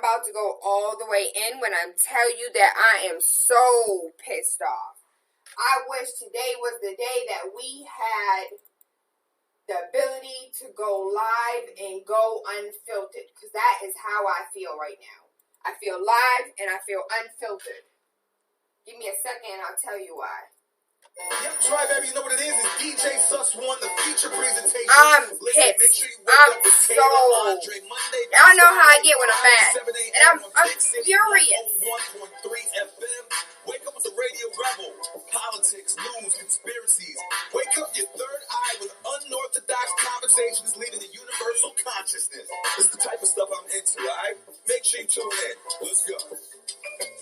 about to go all the way in when I tell you that I am so pissed off. I wish today was the day that we had the ability to go live and go unfiltered, because that is how I feel right now. I feel live and I feel unfiltered. Give me a second and I'll tell you why. Yep, try, baby. You know what it is? It's DJ Sus One, the feature presentation. I'm pissed. Make sure you I'm up with so... TaylaAndre Monday. Y'all know how I get when I'm mad. And I'm furious. 101.3 FM. Wake up with the Radio Rebel. Politics, news, conspiracies. Wake up your third eye with unorthodox conversations leading to universal consciousness. This is the type of stuff I'm into, all right? Make sure you tune in. Let's go.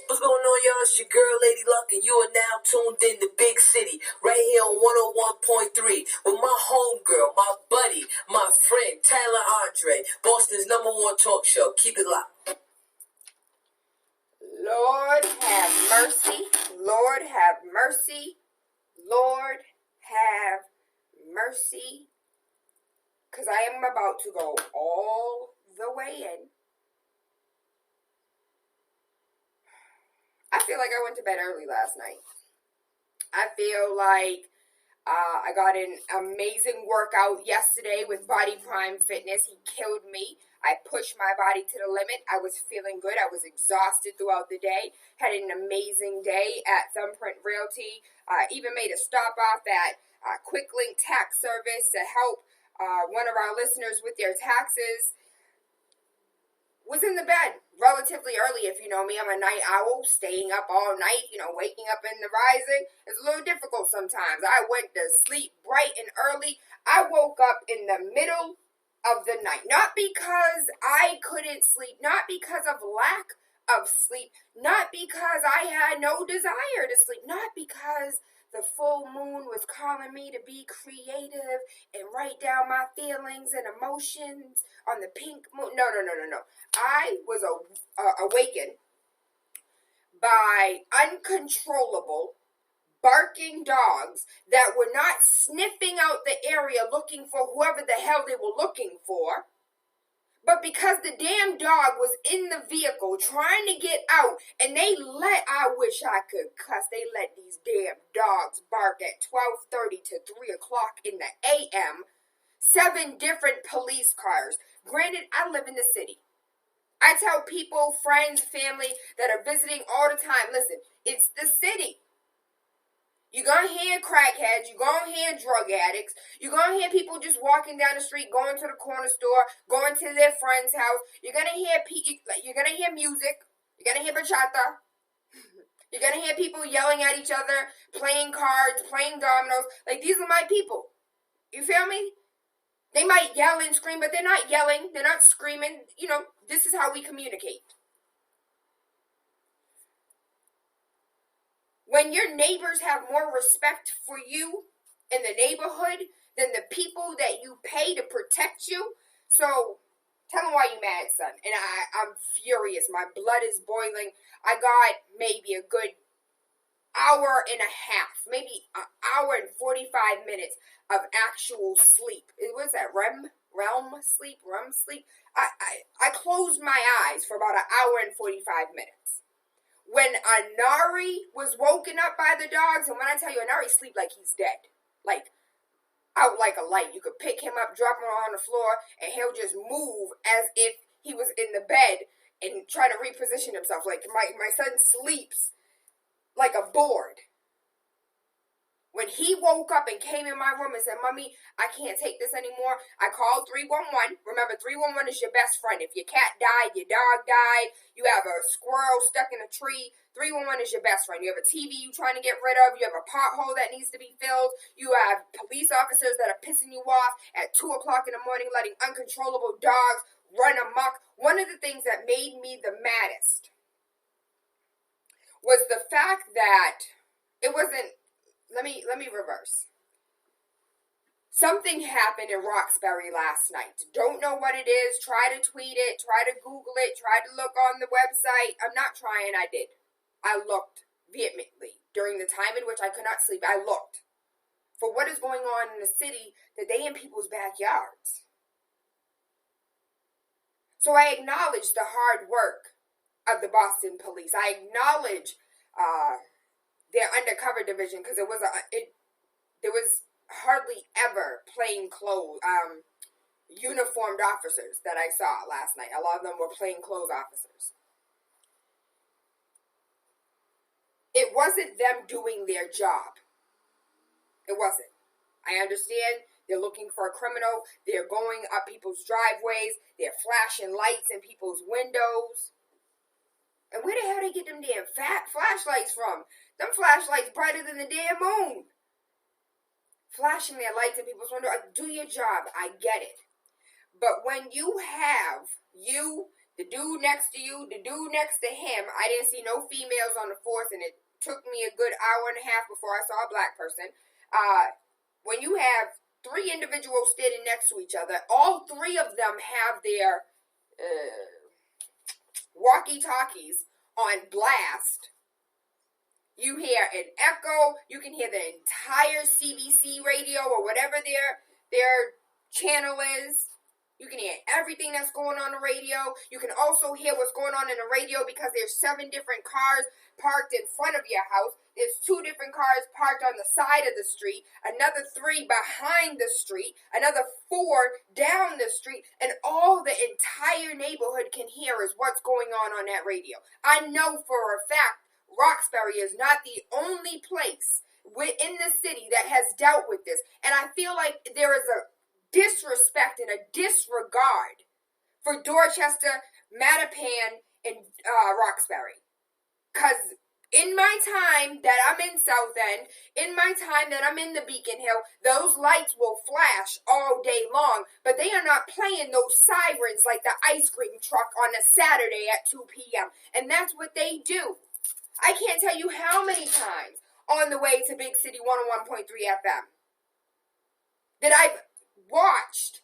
What's going on, y'all? It's your girl, Lady Luck, and you are now tuned in to Big City, right here on 101.3 with my homegirl, my buddy, my friend, TaylaAndre, Boston's #1 talk show. Keep it locked. Lord have mercy. Lord have mercy. Lord have mercy. Because I am about to go all the way in. I feel like I went to bed early last night. I feel like I got an amazing workout yesterday with Body Prime Fitness. He killed me. I pushed my body to the limit. I was feeling good. I was exhausted throughout the day. Had an amazing day at Thumbprint Realty. Even made a stop off at Quick Link Tax Service to help one of our listeners with their taxes. Was in the bed relatively early. If you know me, I'm a night owl, staying up all night, waking up in the rising. It's a little difficult sometimes. I went to sleep bright and early. I woke up in the middle of the night. Not because I couldn't sleep, not because of lack of sleep, not because I had no desire to sleep, not because the full moon was calling me to be creative and write down my feelings and emotions on the pink moon. No. I was awakened by uncontrollable barking dogs that were not sniffing out the area looking for whoever the hell they were looking for. But because the damn dog was in the vehicle trying to get out, and I wish I could cuss, they let these damn dogs bark at 12:30 to 3 o'clock in the a.m. 7 different police cars. Granted, I live in the city. I tell people, friends, family that are visiting all the time, listen, it's the city. You're going to hear crackheads. You're going to hear drug addicts. You're going to hear people just walking down the street, going to the corner store, going to their friend's house. You're going to hear music. You're going to hear bachata. You're going to hear people yelling at each other, playing cards, playing dominoes. Like, these are my people. You feel me? They might yell and scream, but they're not yelling. They're not screaming. This is how we communicate. When your neighbors have more respect for you in the neighborhood than the people that you pay to protect you. So, tell them why you mad, son. And I'm furious. My blood is boiling. I got maybe a good hour and a half, maybe an hour and 45 minutes of actual sleep. What's that, REM sleep? I closed my eyes for about an hour and 45 minutes. When Anari was woken up by the dogs, and when I tell you, Anari sleep like he's dead. Like, out like a light. You could pick him up, drop him on the floor, and he'll just move as if he was in the bed and try to reposition himself. Like, my son sleeps like a board. When he woke up and came in my room and said, "Mommy, I can't take this anymore," I called 311. Remember, 311 is your best friend. If your cat died, your dog died, you have a squirrel stuck in a tree, 311 is your best friend. You have a TV you're trying to get rid of. You have a pothole that needs to be filled. You have police officers that are pissing you off at 2 o'clock in the morning, letting uncontrollable dogs run amok. One of the things that made me the maddest was the fact that it wasn't. Let me reverse. Something happened in Roxbury last night. Don't know what it is. Try to tweet it. Try to Google it. Try to look on the website. I'm not trying. I did. I looked vehemently. During the time in which I could not sleep, I looked for what is going on in the city that they in people's backyards. So I acknowledge the hard work of the Boston police. I acknowledge their undercover division, because there was hardly ever plain clothes, uniformed officers that I saw last night. A lot of them were plain clothes officers. It wasn't them doing their job. It wasn't. I understand they're looking for a criminal. They're going up people's driveways. They're flashing lights in people's windows. And where the hell they get them damn fat flashlights from? Them flashlights brighter than the damn moon. Flashing their lights in people's windows. Do your job. I get it. But when you have the dude next to you, the dude next to him, I didn't see no females on the force, and it took me a good hour and a half before I saw a black person. When you have three individuals standing next to each other, all three of them have their walkie-talkies on blast. You hear an echo. You can hear the entire CBC radio or whatever their channel is. You can hear everything that's going on the radio. You can also hear what's going on in the radio because there's 7 different cars parked in front of your house. There's 2 different cars parked on the side of the street, another 3 behind the street, another 4 down the street, and all the entire neighborhood can hear is what's going on that radio. I know for a fact Roxbury is not the only place within the city that has dealt with this, and I feel like there is a disrespect and a disregard for Dorchester, Mattapan, and Roxbury. Because in my time that I'm in South End, in my time that I'm in the Beacon Hill, those lights will flash all day long, but they are not playing those sirens like the ice cream truck on a Saturday at 2 p.m. And that's what they do. I can't tell you how many times on the way to Big City 101.3 FM that I've watched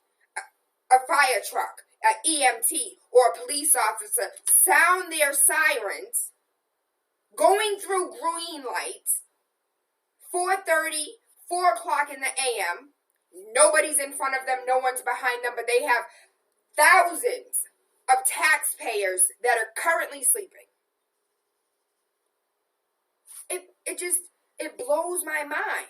a fire truck, an EMT, or a police officer sound their sirens going through green lights, 4:30, 4 o'clock in the a.m. Nobody's in front of them, no one's behind them, but they have thousands of taxpayers that are currently sleeping. It blows my mind.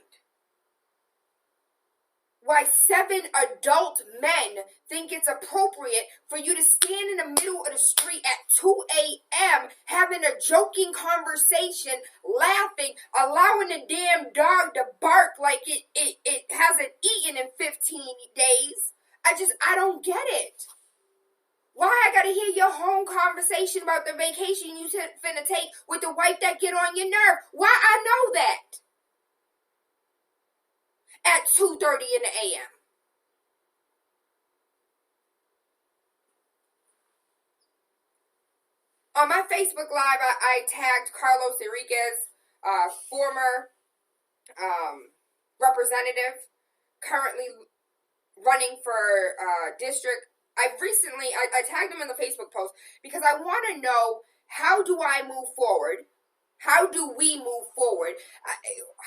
Why 7 adult men think it's appropriate for you to stand in the middle of the street at 2 a.m. having a joking conversation, laughing, allowing the damn dog to bark like it hasn't eaten in 15 days. I don't get it. Why I gotta hear your home conversation about the vacation you finna take with the wife that get on your nerve? Why I know that? At 2:30 in the a.m. On my Facebook Live, I tagged Carlos Enriquez, former representative, currently running for district. I tagged him in the Facebook post because I want to know, how do I move forward? How do we move forward?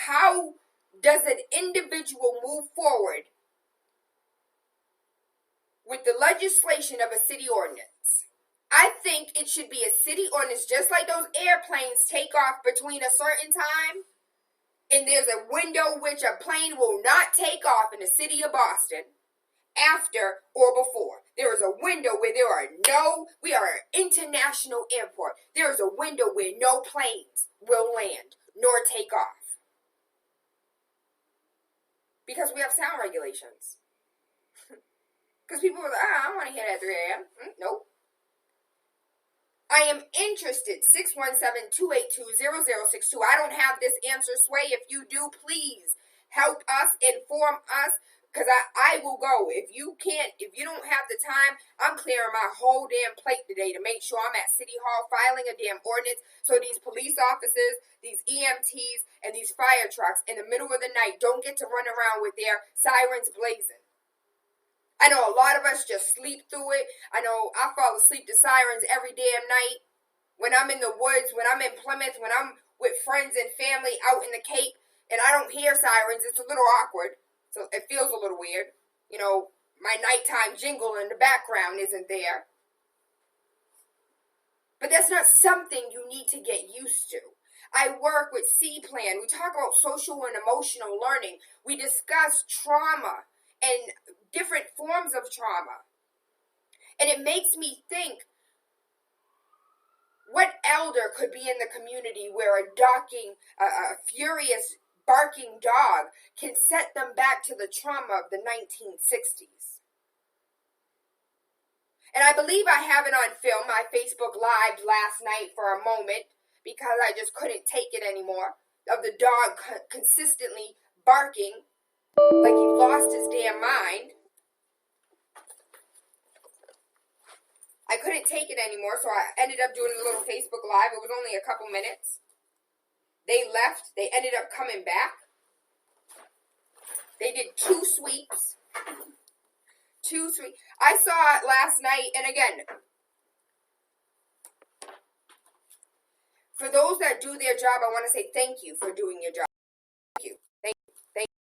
How does an individual move forward with the legislation of a city ordinance? I think it should be a city ordinance, just like those airplanes take off between a certain time, and there's a window which a plane will not take off in the city of Boston after or before. There is a window where we are an international airport. There is a window where no planes will land nor take off. Because we have sound regulations. Because people are like, I don't want to hear that at 3 a.m. Nope. I am interested. 617-282-0062. I don't have this answer, Sway. If you do, please help us, inform us. Because I will go. If you don't have the time, I'm clearing my whole damn plate today to make sure I'm at City Hall filing a damn ordinance so these police officers, these EMTs, and these fire trucks in the middle of the night don't get to run around with their sirens blazing. I know a lot of us just sleep through it. I know I fall asleep to sirens every damn night. When I'm in the woods, when I'm in Plymouth, when I'm with friends and family out in the Cape, and I don't hear sirens, it's a little awkward. So it feels a little weird. You know, my nighttime jingle in the background isn't there. But that's not something you need to get used to. I work with C-Plan. We talk about social and emotional learning. We discuss trauma and different forms of trauma. And it makes me think, what elder could be in the community where a furious barking dog can set them back to the trauma of the 1960s? And I believe I have it on film. I Facebook Lived last night for a moment because I just couldn't take it anymore, of the dog consistently barking like he lost his damn mind. I couldn't take it anymore, so I ended up doing a little Facebook Live. It was only a couple minutes. They left. They ended up coming back. They did 2 sweeps. 2 sweeps. I saw it last night, and again, for those that do their job, I want to say thank you for doing your job. Thank you. Thank you. Thank you.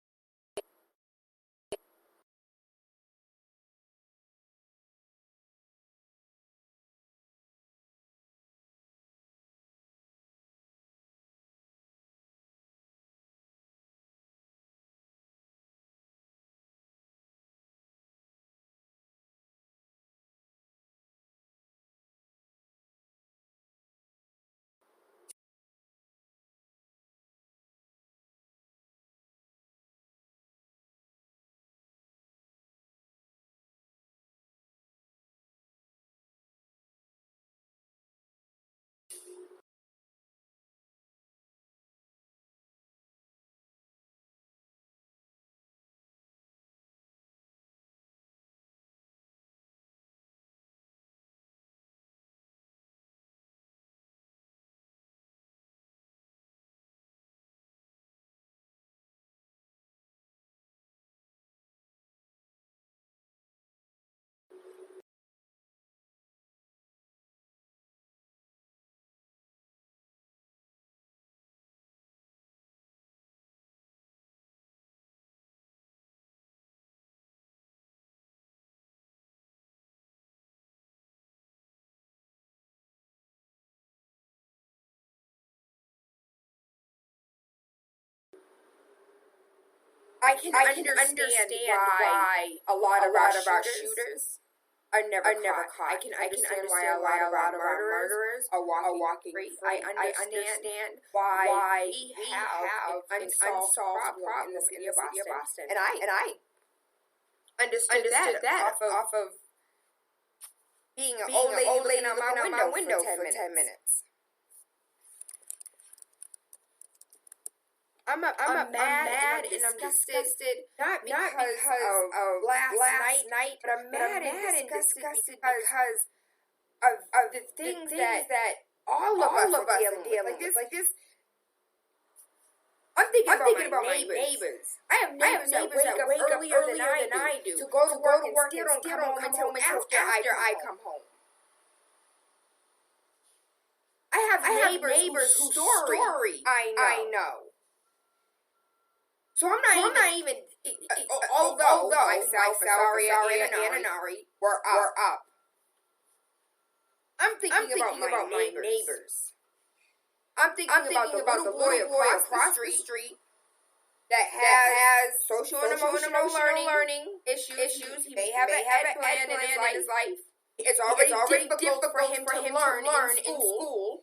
I can understand why a lot of our shooters are never caught. I can understand why a lot of our murderers are walking free. I understand why we have an unsolved problem in the city of Boston. And I understood that off of being an old lady looking out my window for 10 minutes. I'm mad and I'm disgusted, not because of last night, but I'm mad and disgusted because of the things that all of us are dealing with. Like this. I'm thinking about my neighbors. I have neighbors that wake up earlier than I do to go to work and still don't come home until after I come home. I have neighbors whose story I know. So I'm not even, although myself, Asaria, and Anari were up. I'm thinking about my neighbors. I'm thinking about the boy across the street that has social and emotional learning issues. He may have a ed plan in his life. It's already difficult for him to learn in school.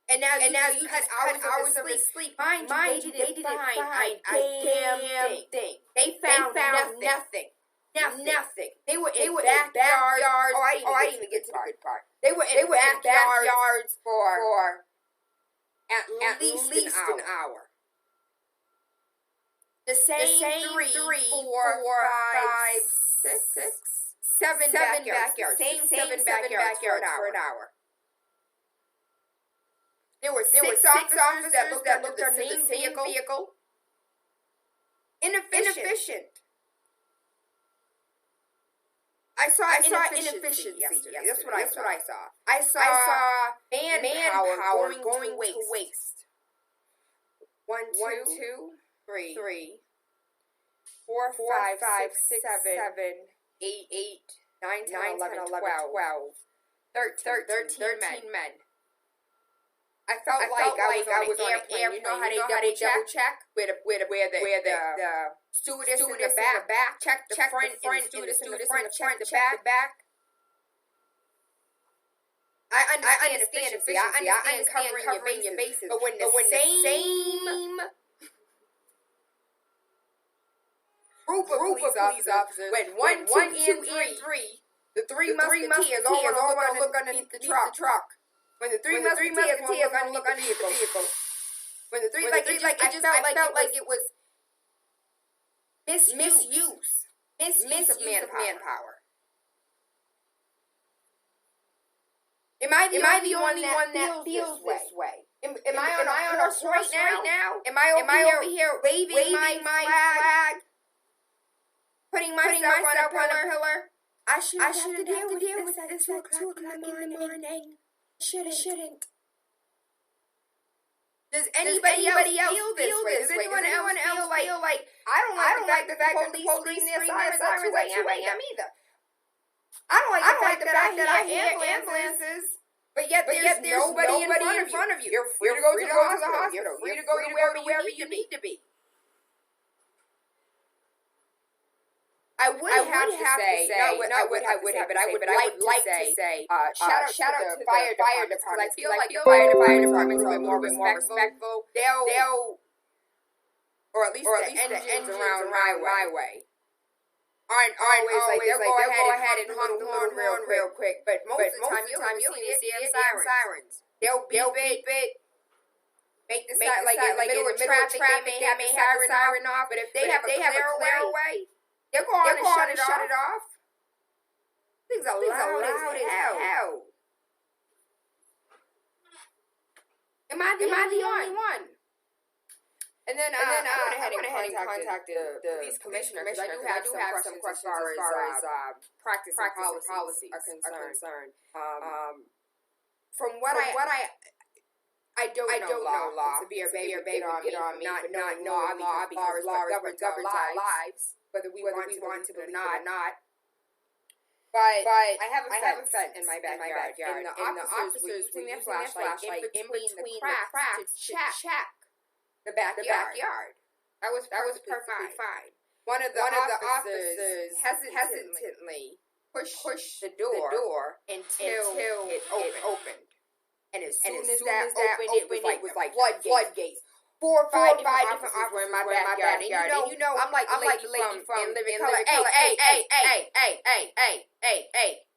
And now you cut hours of his sleep. Mind you, they didn't find a damn thing. They found nothing. They were in backyards. I didn't even get to the good part. They were in backyards for at least an hour. The same 3, 4, 5, 6, 7 backyards. Same 7 backyards for an hour. There were six officers that looked under the same vehicle. Inefficient. I saw inefficiency yesterday. That's what I saw. I saw manpower going to waste. 1, 2, 3, 4, 5, 6, 7, 8, 9, 10, 11, 12. 13 men. I felt like I was on an airplane. You know how they double check? Where the stewardess in the back check the front, and the stewardess in the front check the back. I understand efficiency. I understand covering your bases. But when the same group of police officers, when one, two, and three, the three musketeers all want to look underneath the truck. When the three musketeers want to look underneath the vehicle. When the three, I felt like it was misuse of manpower. Am I the only one that feels this way? Am I on a horse right now? Am I over here waving my flag? Putting myself on a pillar? I shouldn't have to deal with this at 2 o'clock in the morning. Shouldn't. Does anybody else feel this way? Does anyone else feel like I don't like the fact that the police scream their sirens at 2 a.m. either? I don't like the fact that I hear ambulances, but yet there's nobody in front of you. You're free to go to the hospital. You're free to go to wherever you need to be. I would have to say, shout out to the fire department, because I feel like the fire departments are more respectful. They'll, or at least the engines around my way aren't always like, they'll go ahead and honk the horn real quick. But most of the time, you'll hear damn sirens. They'll beep it. Make the siren, like in the middle of traffic, they may have the siren off. But if they have a clear way, they'll go on and shut it off. Things are loud as hell. Am I the only one? And then I went ahead and contacted the police commissioner, because I do have some questions as far as practice and policies are concerned. From what I don't know law. Severe baby get on me for not knowing law, because law governs our lives, whether we want to believe it or not. But I have a fence in my backyard, and the officers were using their flashlight in between the cracks to check the backyard. That was perfectly fine. One of the officers hesitantly pushed the door until it opened. And as soon as that opened, it was like floodgates. 4 or 5 different officers were in my backyard. And you know, I'm like the lady from Living Color. Hey.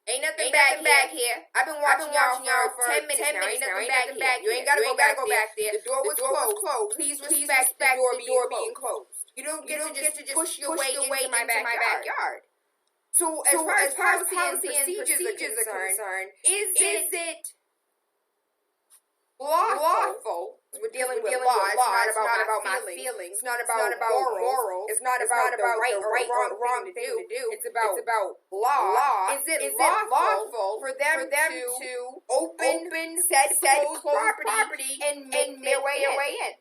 Ain't nothing back here. I've been watching y'all for 10 minutes now. Ain't nothing back here. You ain't gotta go back there. The door was closed. Please respect the door being closed. You don't get to just push your way into my backyard. So as far as policy and procedures are concerned, is it lawful? We're dealing with law. It's not about my feelings. It's not about morals. It's not about the right or wrong thing to do. It's about law. Is it lawful for them to open said closed property and make their way in?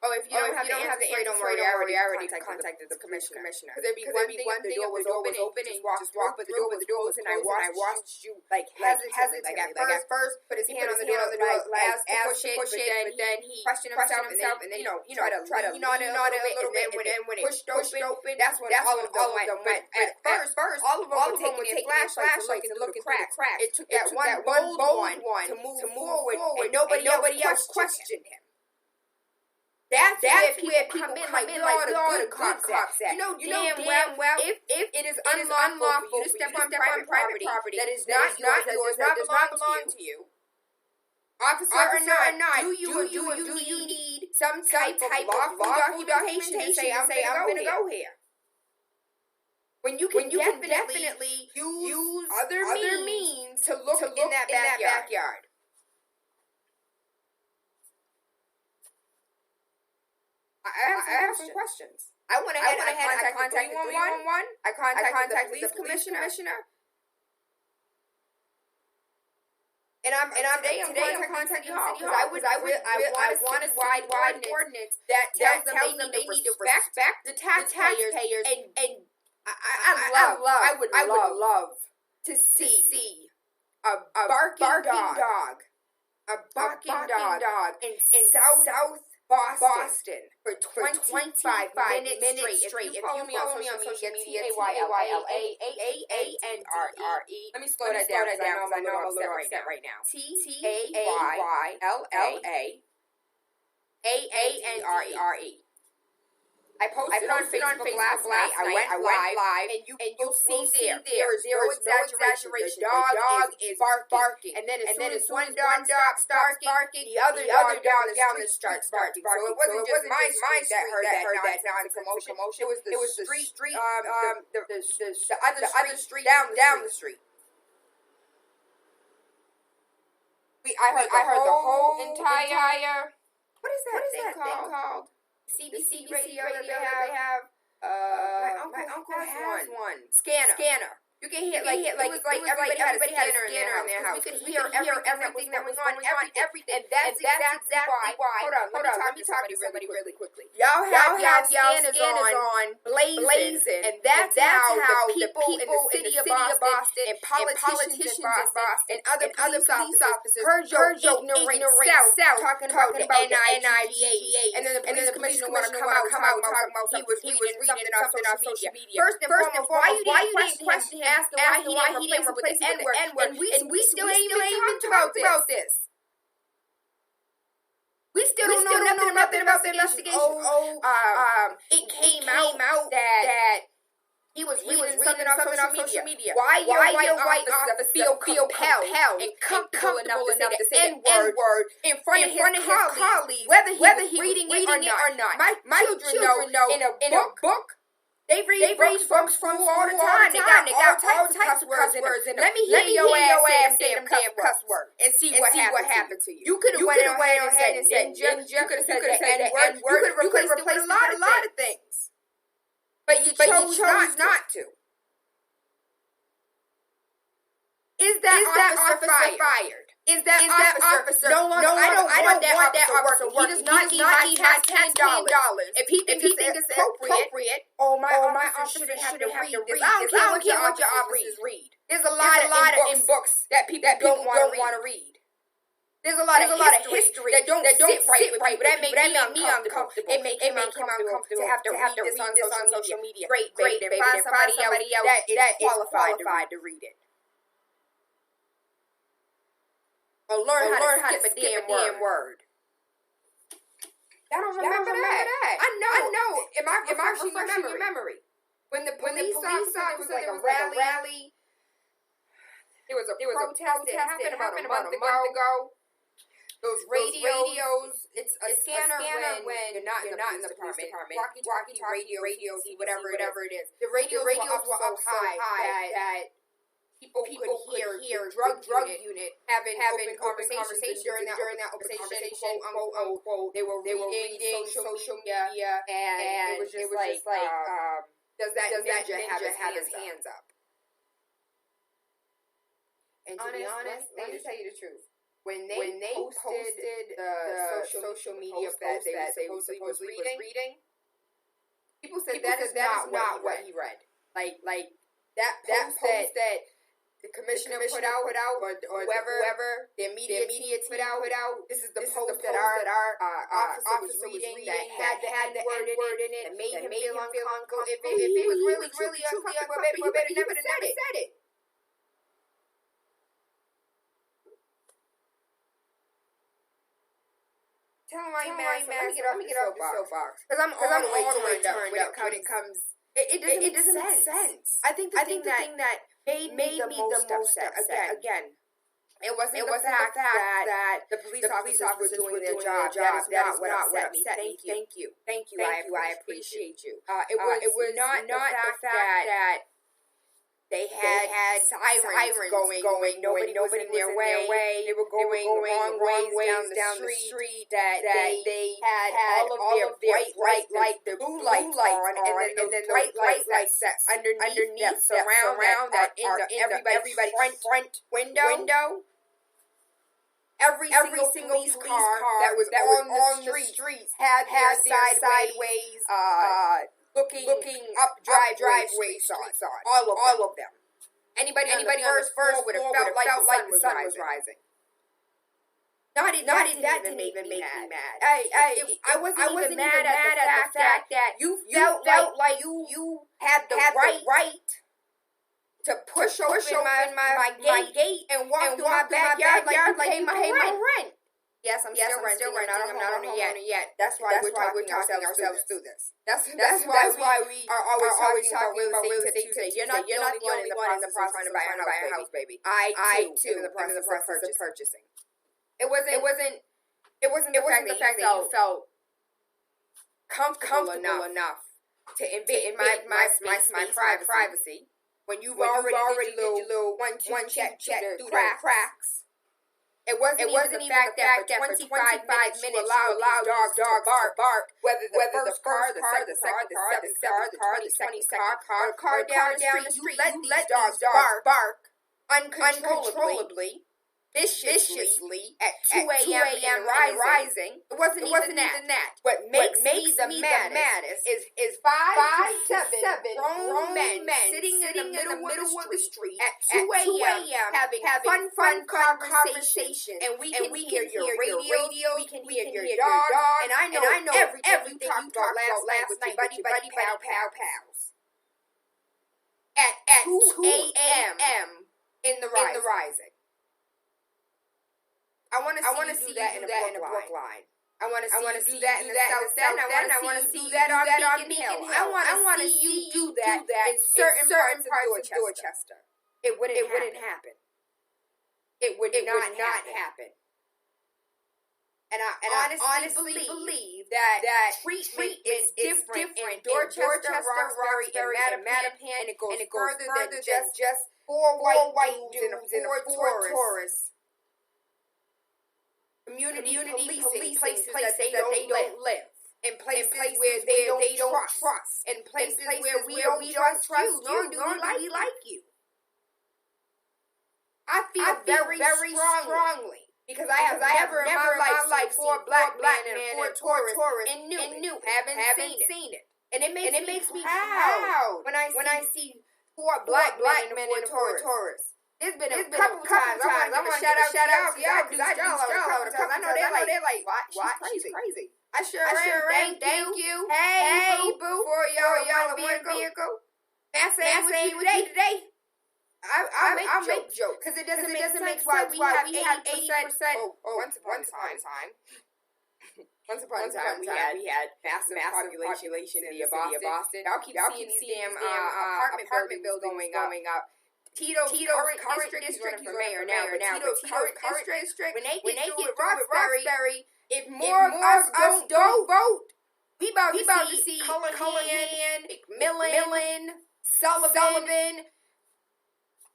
Oh, if you don't have the answer, don't worry. I already contacted the commissioner. Because there'd be one thing if the door was open and just walk, but the door was closed, and I watched you like hesitantly. Like at first, put his hand on the door, asked to push it, but then he questioned himself, and then try to lean on it a little bit, and when it pushed open, that's when all of them went. At first, all of them were taking their flashlights to look into the crack. It took that one bold one to move forward, and nobody else questioned him. That's where people come in like all the good cops at. You know damn well if it is unlawful for you to step on private property that is not yours, that does not belong to you, officer or not, do you need some type of lawful documentation to say I'm going to go here? When you can definitely use other means to look in that backyard. I have some questions. I went ahead and contacted 311. I contacted the police commissioner. And I'm today I'm contacting y'all because I wanted wide ordinance that tells them they need to respect the taxpayers and I would love to see a barking dog in South Boston for 25 minutes straight. If you follow me on social media, TaylaAndre. Let me slow that down because I know I'm a little upset right now. TaylaAndre. I posted on Facebook last night. I went live, and you'll see there is no exaggeration. The dog is barking, and then as one dog stops barking, the other dog down the street starts barking. So it wasn't just my street that heard that noise commotion. It was the street, the other street down the street. I heard the whole entire. What is that thing called? CBC radio that they have. My uncle has one. Scanner. You can hear like everybody had a scanner in their house. You could hear everything that was going on, everything. And that's exactly why. Hold on. Let me talk to somebody really quickly. Y'all have scanners on blazing, and that's how the people in the city of Boston and politicians in Boston and other police officers heard your ignorant self talking about the NIGA, and then the police commissioner want to come out talking about he was reading something on social media. First and foremost, why you didn't question him? Asking why he didn't replace it with the N-word, and we still ain't even talked about this. We still don't know nothing about the investigation. It came out that he was reading something on social media. Why your white officer feel compelled and comfortable enough to say the N-word in front of his colleagues, whether he was reading it or not. My children know in a book. They read books from school all the time. They got all types of cuss words in them. Let me hear your ass say them cuss words and see what happened to you. You could have went ahead and said you could have said the N-word. You could have replaced a lot of things. But you chose not to. Is that officer fired? Is that officer no longer? I don't want that officer working. He does not need my $10. If he thinks it's appropriate, my officer shouldn't have to read this. I don't care what your officers read. There's a lot in books that people don't want to read. There's a lot of history that don't sit right with people. That make me uncomfortable. It make him uncomfortable to have to read this on social media. Great. Then find somebody else that is qualified to read it. Or learn how to skip a damn word. I don't remember that. I know. Am I refreshing your memory? When the police officer was like a rally. There was a protest that happened about a month ago. Those radios. It's a scanner when you're not in the department. Walkie radios, whatever it is. The radios were up so high that people could hear drug unit having open conversations during that conversation, quote unquote. They were reading social media, and it was just like does that ninja have his hands up? And to be honest, let me tell you the truth. When they posted the social media post that they supposedly was reading, people said that is not what he read. Like that post that the commissioner put out, or whoever the media put out. This is the post that our officer was reading that had the N-word in it and made him feel uncomfortable. If it was really uncomfortable, maybe he never said it. Tell him why you mad. Let me get off the soapbox. Because I'm all the way turned up when it comes. It doesn't make sense. I think the thing that made me the most upset again. It wasn't the fact that the police officers were doing their job. That is not what upset me. Thank you. I appreciate you. It was not the fact that they had sirens going. Nobody was in their way. They were going wrong ways down the street. That they had all of their bright light, the blue lights on, and then the bright lights underneath that surround that in everybody's front window. Every single police car that was on the streets had their sideways looking up driveways on. All of them. Anybody on the first floor would have felt like the sun was rising. That didn't even make me mad. I wasn't even mad at the fact that you felt like you had the right to push open my gate and walk through my backyard like you pay my rent. Yes, I'm still renting. I'm not a homeowner yet. That's why we're talking ourselves through this. That's why we are always talking about real estate Tuesday. You're not the only one in the process of trying to buy a house, baby. I too am in the process of purchasing. It wasn't the fact that you felt comfortable enough to invade my privacy when you've already did your little one check through the cracks. It wasn't even the fact that for 25 minutes you allowed dogs to bark, whether the first car, the second car, the 22nd car, or car down the street. You let these dogs bark uncontrollably, viciously at 2 a.m. rising. It wasn't even that. What makes me the maddest is 5 to 7 grown men sitting in the middle of the street at 2 a.m. having fun conversation, and we can hear your radio, we can hear your dog, and I know everything you talked about last night with your buddy pals. At 2 a.m. in the rising. I want to see that in Brookline. I want to see that in the South End. I want to see that on Beacon Hill. I want to see you do that in certain parts of Dorchester. It wouldn't happen. It would not happen. And I honestly believe that treatment is different in Dorchester, Roxbury, and Mattapan, and it goes further than just 4 white dudes and 4 tourists. Community policing places that they don't live. In places where they don't trust. In places where we don't trust you. Nor do we like you. I feel very strongly. Because I have never in my life seen 4 black men and 4 tourists in Newton. Haven't seen it. And it makes me proud when I see 4 black men and 4 tourists. It's been a couple times. I want to shout out to y'all because I do all the time. I know they're like, what? She's crazy. I sure am. Thank you. Hey, boo, for y'all vehicle. Mass with you today. I'll make jokes because it doesn't make sense why we have 80%. Once upon a time. Once upon a time, we had massive population in the city of Boston. Y'all keep seeing these damn apartment buildings going up. Tito's current district, he's running for mayor now. Tito's current district, when they get through with Roxbury, if more of us don't vote, we about to see Cullihan, McMillan, Sullivan,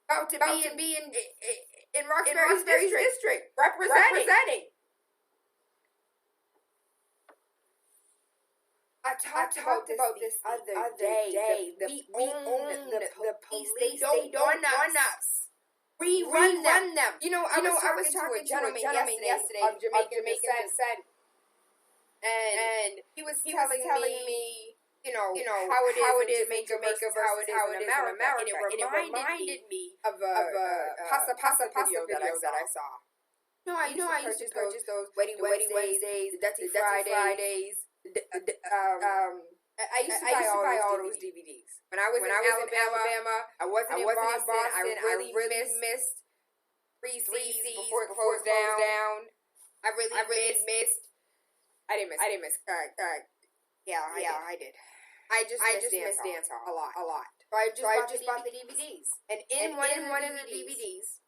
about to be in Roxbury's district, representing. I talked about this other day. We own the police. They don't run us. We run them. You know, I was talking to a gentleman yesterday of Jamaican descent, and he was telling me, you know how it is in Jamaica versus how it is in America, and it reminded me of a pasta video that I saw. I used to purchase those Wedding Wednesdays, Dirty Fridays. I used to buy all those DVDs. When I was in Alabama, I wasn't in Boston. I really missed 3 C's before it closed down. I really missed. I didn't miss. Yeah, I did. I just missed dance hall a lot. So I just bought the DVDs. And in one of the DVDs,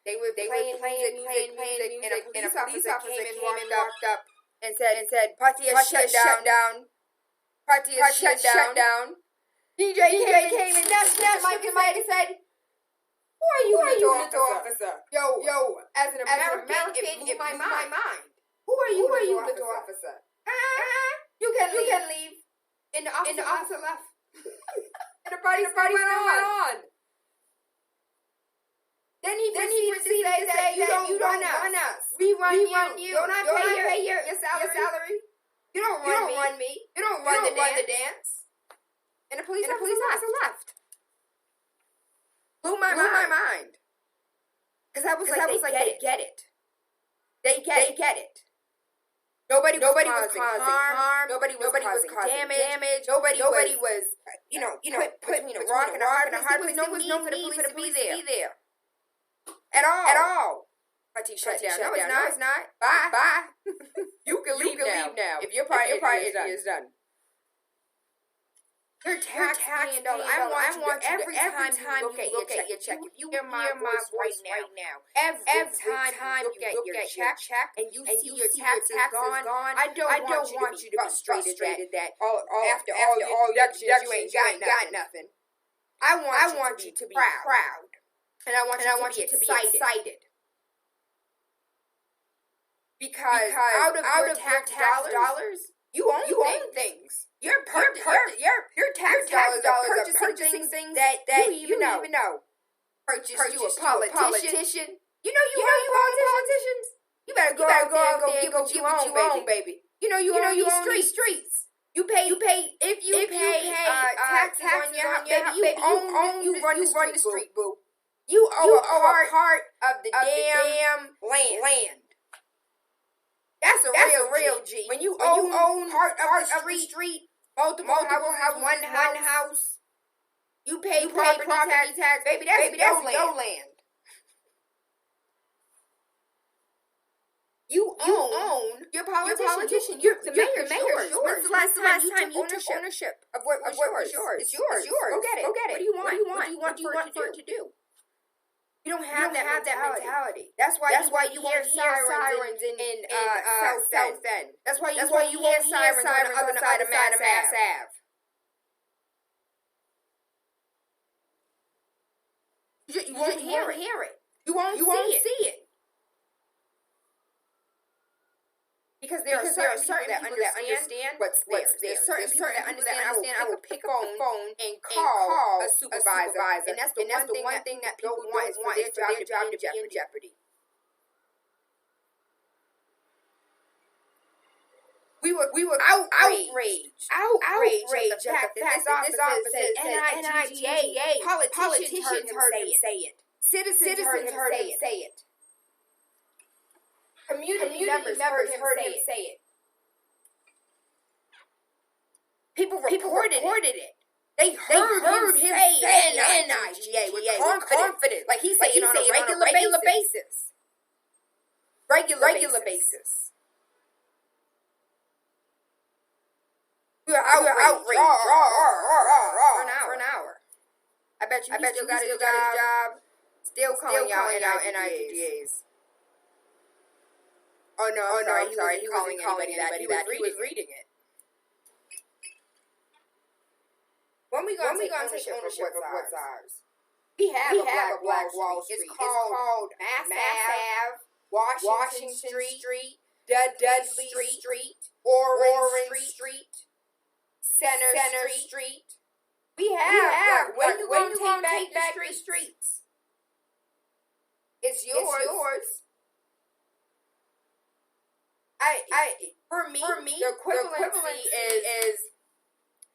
they were playing music, and a police officer came and walked up. And said, party is shut down. Party is shut down. DJ came and snatched the mic and said, who are you, little officer? Yo, as an American, it blew my mind. Who are you, little officer? You can leave. And the officer left. And the party went on. Then he proceeded to say that you don't run us. We run you. Don't I pay your salary? You don't run me. You don't run the dance. And the police officer left. Blew my mind. Because I was like, they get it. They get it. Nobody was causing harm. Nobody was causing damage. Nobody was, putting a rock and a hard place. There was no need for the police to be there. At all. Party shut down. No, it's not. Bye. You can leave now. If your part is done. Your tax dollars. I want you every time you look at your check. If you hear my voice right now, every time you look at your check and you see your tax is gone, I don't want you to be frustrated that after all your deductions you ain't got nothing. I want you to be proud. And I want you to be excited. Because out of your tax dollars, you own things. Your tax dollars are purchasing things that you don't even know. Purchase you a politician. You know politicians. You better go out there and go get what you own, baby. You own these streets. You pay if you pay taxes on your house, baby. You run the street, boo. You owe a part of the damn land. That's a real G. When you own part of the street, multiple houses, one house, you pay property tax, baby. That's your land. You own your politician. The mayor's yours. When's the last time you took ownership of what was yours? It's yours. Go get it. What do you want? What do you want for it to do? You don't have that mentality. That's why you hear sirens in South End. That's why you hear sirens on the other side of Mass Ave. You won't hear it. You won't see it. Because there are certain people that understand what's there. There's certain people that understand. I will pick up the phone and call a supervisor. And that's the one thing that people want is for their job to be in jeopardy. We were outraged at the fact that this officer said NIGA. Politicians heard him say it. Citizens heard him say it. Community members heard him say it. People reported it. They heard him say NIGA with confidence. Like he's saying on a regular basis. Regular basis. We were outraged for an hour. I bet you still got his job. Still calling out NIGAs. Oh no, I'm sorry. He wasn't calling anybody that. He was reading it. When we gonna take ownership of what's ours? We have a Black Wall Street. It's called Mass Ave, Washington Street, Dudley Street, Orange Street, Center Street. We have. When you gonna take back the streets? It's yours. For me, the equivalency is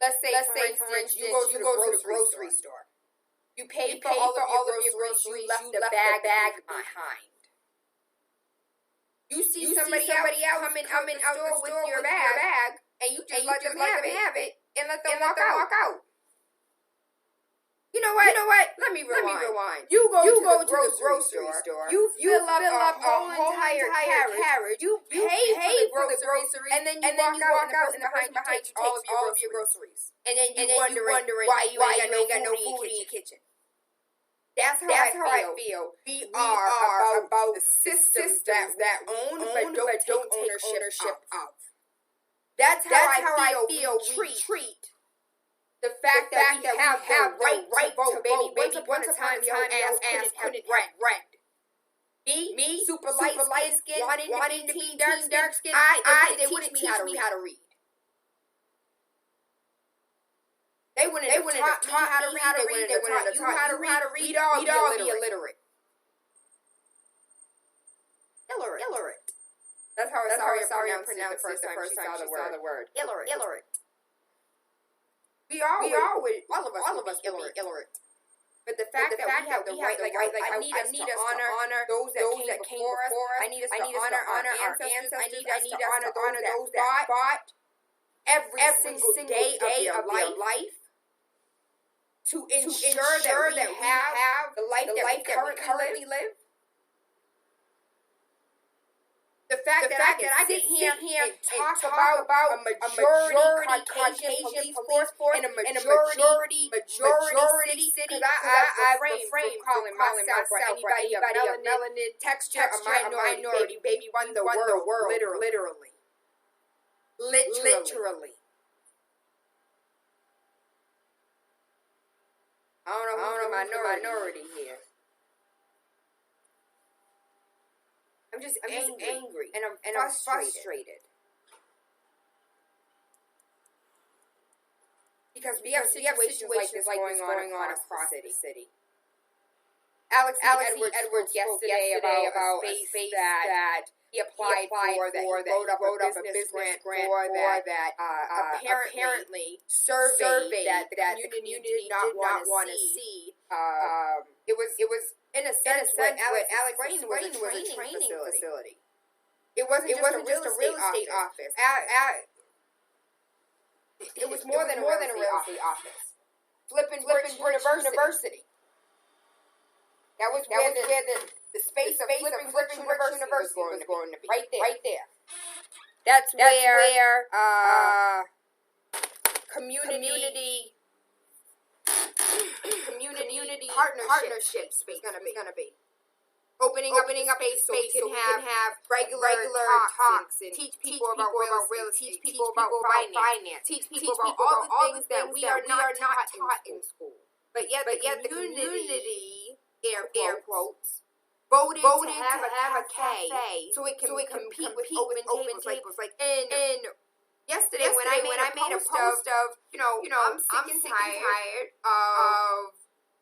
let's say for instance, you go to the grocery store. You pay for all of your groceries. You left the bag behind. You see somebody else coming out the store with your bag, and you just let them have it and let them walk out. You know what? Let me rewind. You go to the grocery store. You fill up a whole entire carriage. You pay for the groceries, and then you walk out, and the person behind you takes all of your groceries. And then you wondering why you ain't got no food in your kitchen. That's how I feel. We are about the systems that own but don't take ownership of. That's how I feel we treat the fact that we have the right to vote, baby. Once upon a time, your ass couldn't read. Me, super light skin, wanting to be dark skin. They wouldn't teach me how to read. They wouldn't have taught me how to read. They wouldn't have taught you how to read. We'd all be illiterate. Illiterate. That's how I pronounced it the first time she saw the word. Illiterate. We all would, all of us illiterate. But the fact that we have the right, I need us to honor those that came before us. I need us to honor our ancestors. I need us to honor those that fought every single day of their life to ensure that we have the life that we currently live. The fact that I can sit here and talk about a majority Caucasian police force and a majority city, because I refrain from calling myself anybody of melanin texture a minority. Baby, run the world, literally. I don't know who's the minority here. I'm just angry and I'm frustrated. Because we have situations like this going on across the city. Alex Edwards yesterday about a space that he applied for, that he wrote up a business grant for that apparently surveyed that the community did not want to see. It was in a sense what Alex Brain was a training facility. It wasn't just a real estate office. It was more than a real estate office. Flipping University. That was where the space of Flipping University was going to be. Right there. That's where community partnership space is going to be. Opening up space so we can have regular talks and teach people about real estate, teach people about finance, teach people about all the things that we are not taught in school. But yet the community, air quotes, voted to have a cafe so it can compete with open tables. Like in yesterday when I made a post of, I'm sick and tired of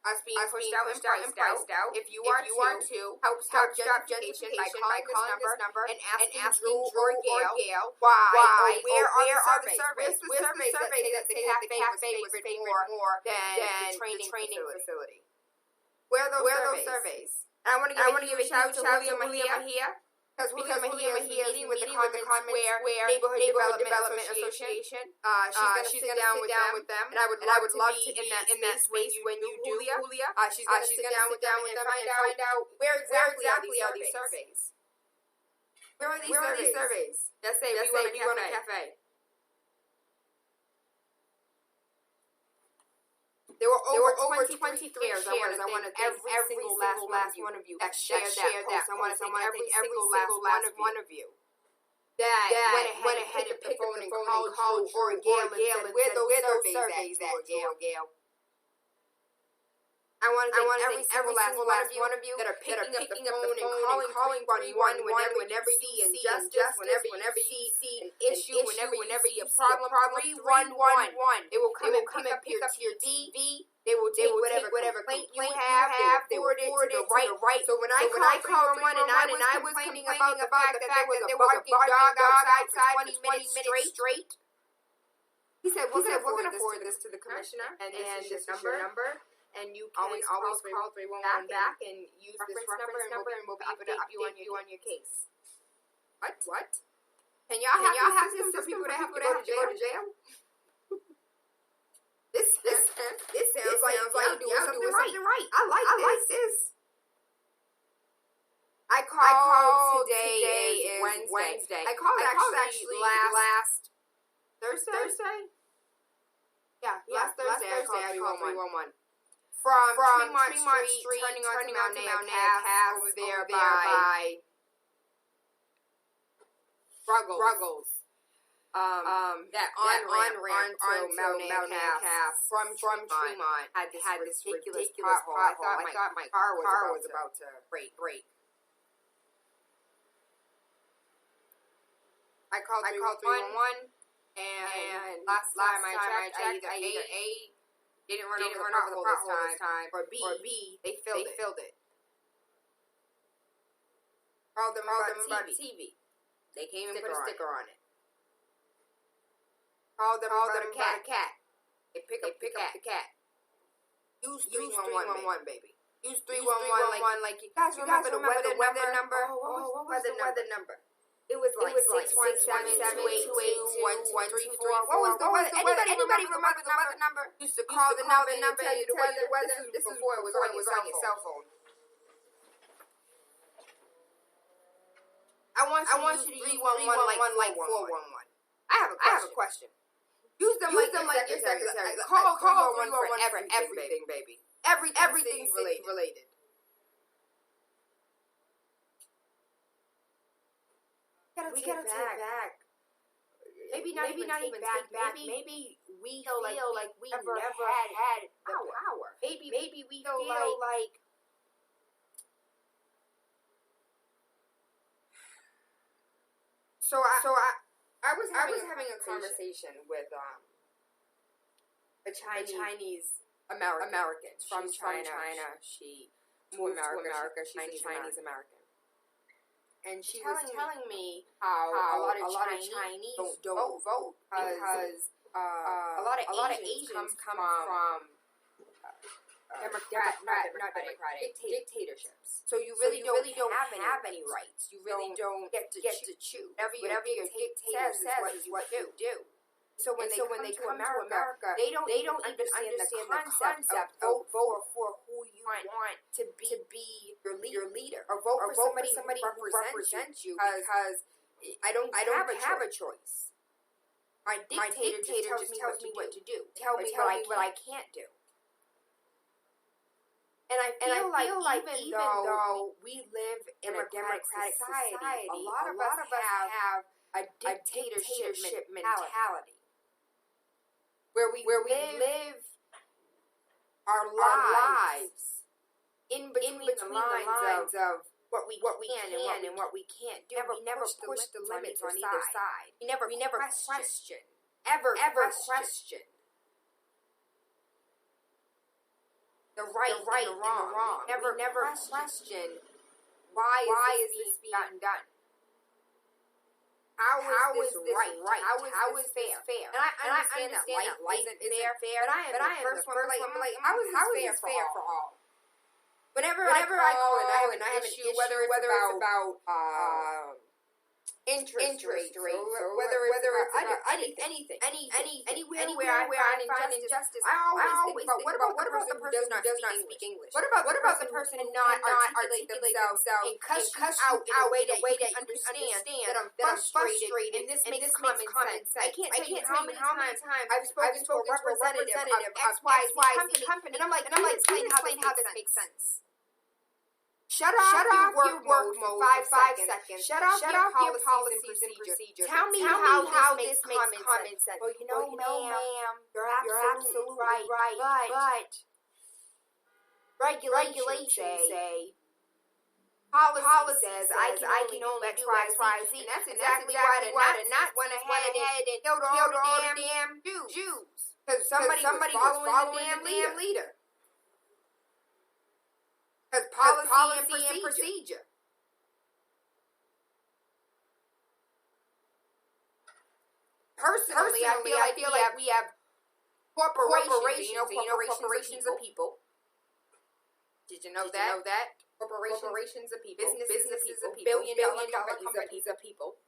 us being pushed out and priced out. If you are too, help stop gentrification by calling this number and asking Drew or Gail why or where are the surveys? Where's the survey that the cafe was favored more than the training facility? Where are those surveys? And I want to give a shout out to William Mahia. Because William Mahia is meeting with the Common Square Neighborhood Development Association. She's going to sit down with them, and I would love to be in that space when you do, Julia. She's going to sit down with them and find out where exactly are these surveys. Where are these surveys that say we want a cafe? There were over 23 shares. I want to thank every single last one of you that shared that post. I want to thank every single last one of you that went ahead and picked up the phone and called or Gail and said, where those surveys at, Gail? I want to thank every single last one of you that are picking up the phone and calling 111 whenever you see injustice, whenever you see an issue, whenever you see a problem, 311. They will come and pick up your TV. They will take whatever complaint you have, forward it to the right. So when I called 311 and I was complaining about the fact that there was a barking dog outside for 20 minutes straight, he said, we're going to forward this to the commissioner, and this is your number. And you can always call 311 back and use this reference number, and we'll be able to update you on your case. What? Can y'all have this for people that have to go to jail? This sounds like y'all doing something right. I like this. I called today is Wednesday. I called actually last Thursday. Yeah, last Thursday I called 311. From Tremont Street, turning on to Mount Pass over there by Ruggles. That on-ramp to Mount Pass from Tremont had this ridiculous pothole. I thought my car was about to break. I called 311, and last time I checked, I either A, didn't run over the pothole this time, or B, they filled it. Called them about TV. They came and put a sticker on it. Called them about a cat. They pick up the cat. Use 311, baby. Use 311 like you guys remember the weather number? What was the weather number? It was like 617-282-1234. What was the weather? Anybody remember the weather number? Used to call the number and tell you the weather. This is before it was on your cell phone. I want you to use 311 like 411. I have a question. Use them like your secretary. Call 311 for everything, baby. Everything's related. We gotta take back. Maybe not even take back. Maybe we feel like we never had the power. Maybe we feel like So I was having a conversation with a Chinese American from China. She moved to America. She's Chinese American. And she was telling me how a lot of Chinese don't vote because a lot of Asians come from dictatorships. So you really don't have any rights. You really don't get to choose. Whatever your dictator says is what you do. So when they come to America, they don't even understand the concept of vote for who you want to be your leader, or vote for somebody who represents you. Because I don't have a choice. My dictator just tells me what to do. Tell me what I can't do. And I feel like even though we live in a democratic society, a lot of us have a dictatorship mentality. Where we live our lives in between the lines of what we can and what we can't do. We never push the limits on either side. We never question. Ever question the right and the wrong. We never question why is this being done. How is this right? How is this fair? And I understand that life isn't fair, but I am the first one like, how is this fair for all? Whenever I call and I have an issue, whether it's about interest rates, or whether it's anything, anywhere where I find injustice, I always think about what about the person who does not speak English? What about the person who not articulate themselves and cuss out in a way that you understand that I'm frustrated and this makes common sense? I can't tell you how many times I've spoken to a representative of XYZ company, and I'm like, explain how this makes sense. Shut off your work mode for 5 seconds. Shut off your policies and procedures. Tell me how this makes common sense. Well, you know, ma'am, you're absolutely right. But regulations say, policy says I can only do X, Y, Z. And that's exactly why the Nazis went ahead and killed all the damn Jews. Because somebody was following the damn leader. Because policy and procedure. Personally, I feel like we have corporations. You know, corporations are people. Did you know that? Corporations are people. Businesses are people. Billion-dollar companies are people.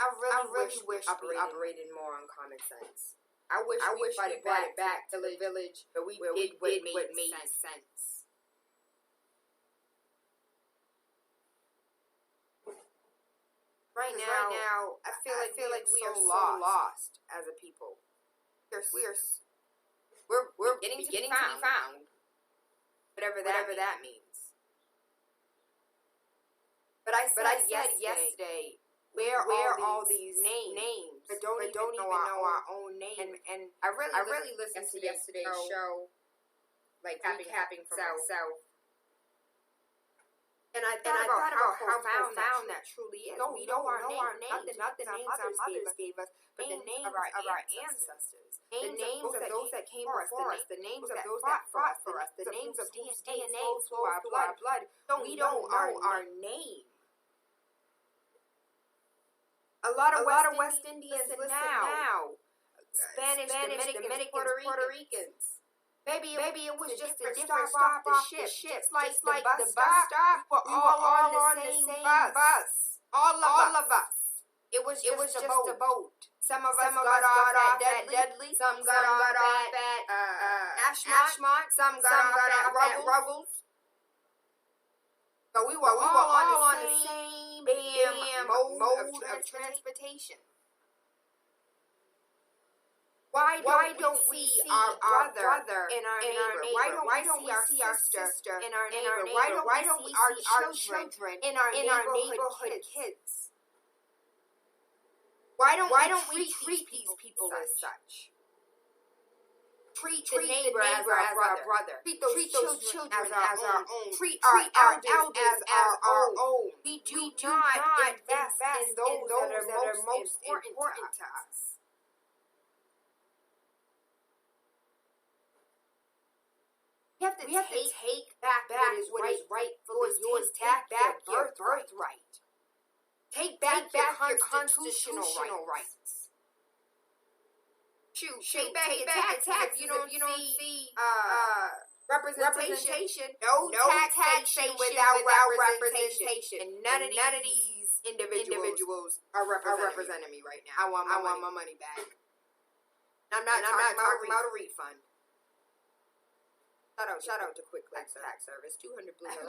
I really wish we operated more on common sense. I wish we brought it back to the village where we did what made sense. Right now, I feel like we are so lost as a people. We're beginning to be found. Whatever that means. But I said yesterday. Where are all these names? But don't even know our own name. And I really listened to yesterday's show, like recapping from myself. And I thought about how profound that truly is. No, we know our names. Not the names our mothers gave us, but the names of our ancestors. The names of those that came before us. The names of those that fought for us. The names of whose DNA flows through our blood. We don't know our name. A lot of West Indians listen now. Spanish, Dominicans, Puerto Ricans. Maybe it was just a different stop off the ship. Like the bus stop, we were all on the same bus. All of us. It was just a boat. Some of us got off at Dudley. Some got off at Ashmont. Some got off at Ruggles. But we were all on the same damn mode of transportation. Why don't we see our brother and our neighbor? Why don't we see our sister and our neighbor? Why don't we see our children and our neighborhood kids? Why don't we treat these people as such? Treat the neighbor as our brother. Treat those children as our own. Treat our elders as our own. We do not invest in those that are most important to us. We have to take back what is rightfully yours. Take back your birthright. Take back your constitutional rights. Take back your tax. You don't see representation. No taxation without representation. And none of these individuals are representing me right now. I want my money back. I'm not talking about a refund. Shout out to Quick Tax Service. 200 Blue Hill.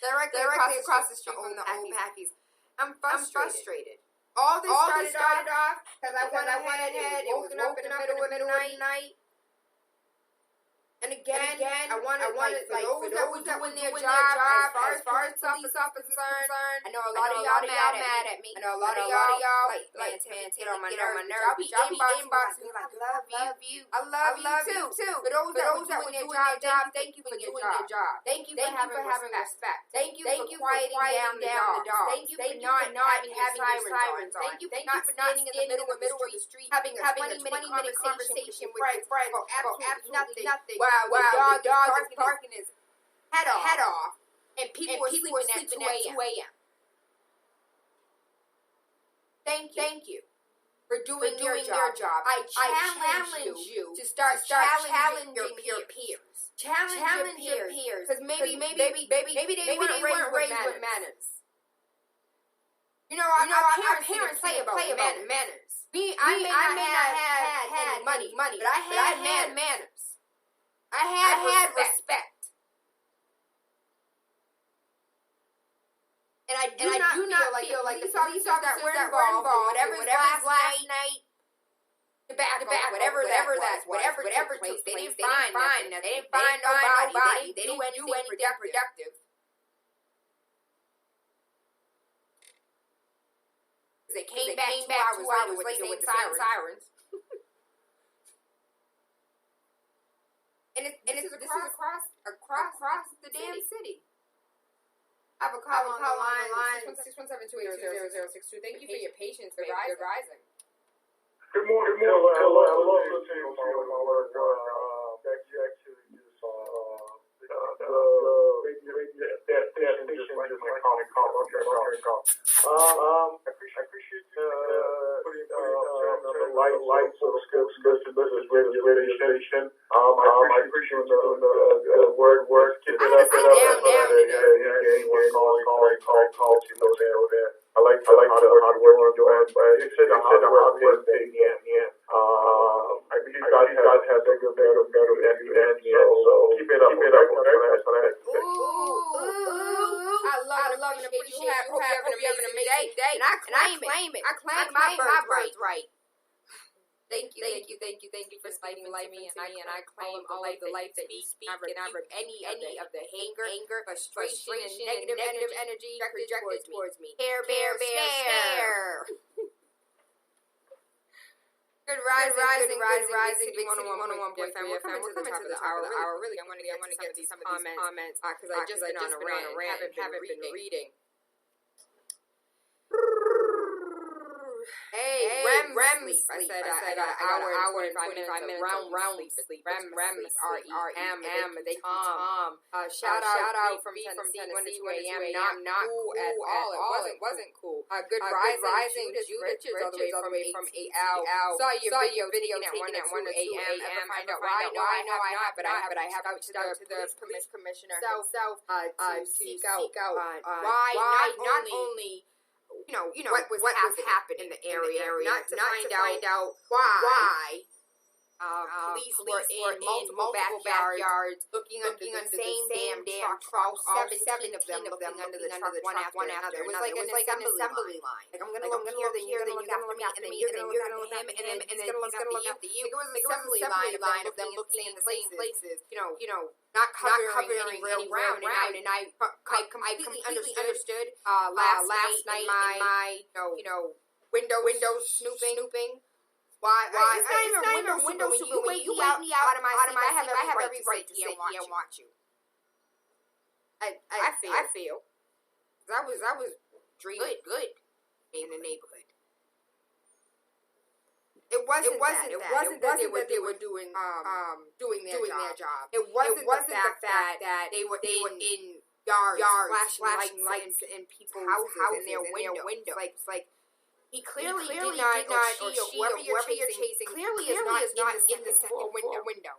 Directly across the street from the old Packies. I'm frustrated. All this started off because I went ahead and woken up in the middle of the night. And again, I wanted for those that were doing their job, as far as police officers concerned, I know a lot of y'all mad at me. I know a lot of y'all like get on my nerves. Y'all be inboxing me like, love you. I love you too. For those that were doing their job, thank you for doing your job. Thank you for having respect. Thank you for quieting down the dogs. Thank you for not having sirens on. Thank you for not standing in the middle of the street having a 20-minute conversation with your friends for absolutely nothing. Wow, the dog is barking his head off, and people are sleeping at 2 a.m. Thank you for doing your job. I challenge you to start challenging your peers. Challenge your peers, because maybe they weren't raised with manners. You know, our parents play about manners. I may not have had money, but I had manners. I had respect. And I do not feel like the police officers that were involved, whatever last night, tobacco, whatever took place, they didn't find nothing. They didn't find nobody. They didn't do anything productive. They came back 2 hours later with the same sirens. And it's across the damn city. I have a call on the line 617-280-0062. Thank you for your patience. Good rising. Good morning. Hello. I love listening to my work. Actually, just the station just my call. I appreciate you putting the light sort of skills to this radio station. I appreciate you doing the work. Keep it up. Anyone call you know there. I like how the hard work you're doing. You said the hard work thing, yeah. I believe God has a good better at the end, so keep it up. That's what I have to say. I love and appreciate you. Hope you're having an amazing day. And I claim it. I claim my birthright. Thank you for speaking life me, and I claim all of the life that you speak, and I rebuke any of the anger, frustration, and negative energy projected towards me. Stare. Good rising, big 101.3 FM. We're coming to the top of the hour. Really, I want to get to some of these comments because I just been on a rant, haven't been reading. Hey, Rem sleep. I said I got an hour and 25 minutes of round sleep. REM, R-E-M. They come. Shout out from Tennessee, 1 to 2 a.m. Not cool at all. It wasn't cool. Good rising, Judith Richards, all the way from AL. Saw your video taken at 1 to 2 a.m. Find out why? No, I have not, but I have reached out to the police commissioner himself to seek out why not only what was happening in the area, not to find out why police were in multiple backyards looking under the same damn truck, all 17 of them looking under the truck one after another. It was like an assembly line. Like, I'm gonna look here, then you're gonna look after me, and then you're gonna look at him, and then he's gonna look after you. It was an assembly line of them looking in the same places. Not covering any real ground, and I completely understood last night in my window snooping. Why? It's not even window snooping. When you wake me out of my sleep, I have every right to sit here and watch you. I feel. I was dreaming good in the neighborhood. It wasn't that they were doing their job. It wasn't the fact that they were in yards flashing lights in people's houses in their windows. Like he clearly did not, or she, whoever you're chasing, clearly is not in the second window.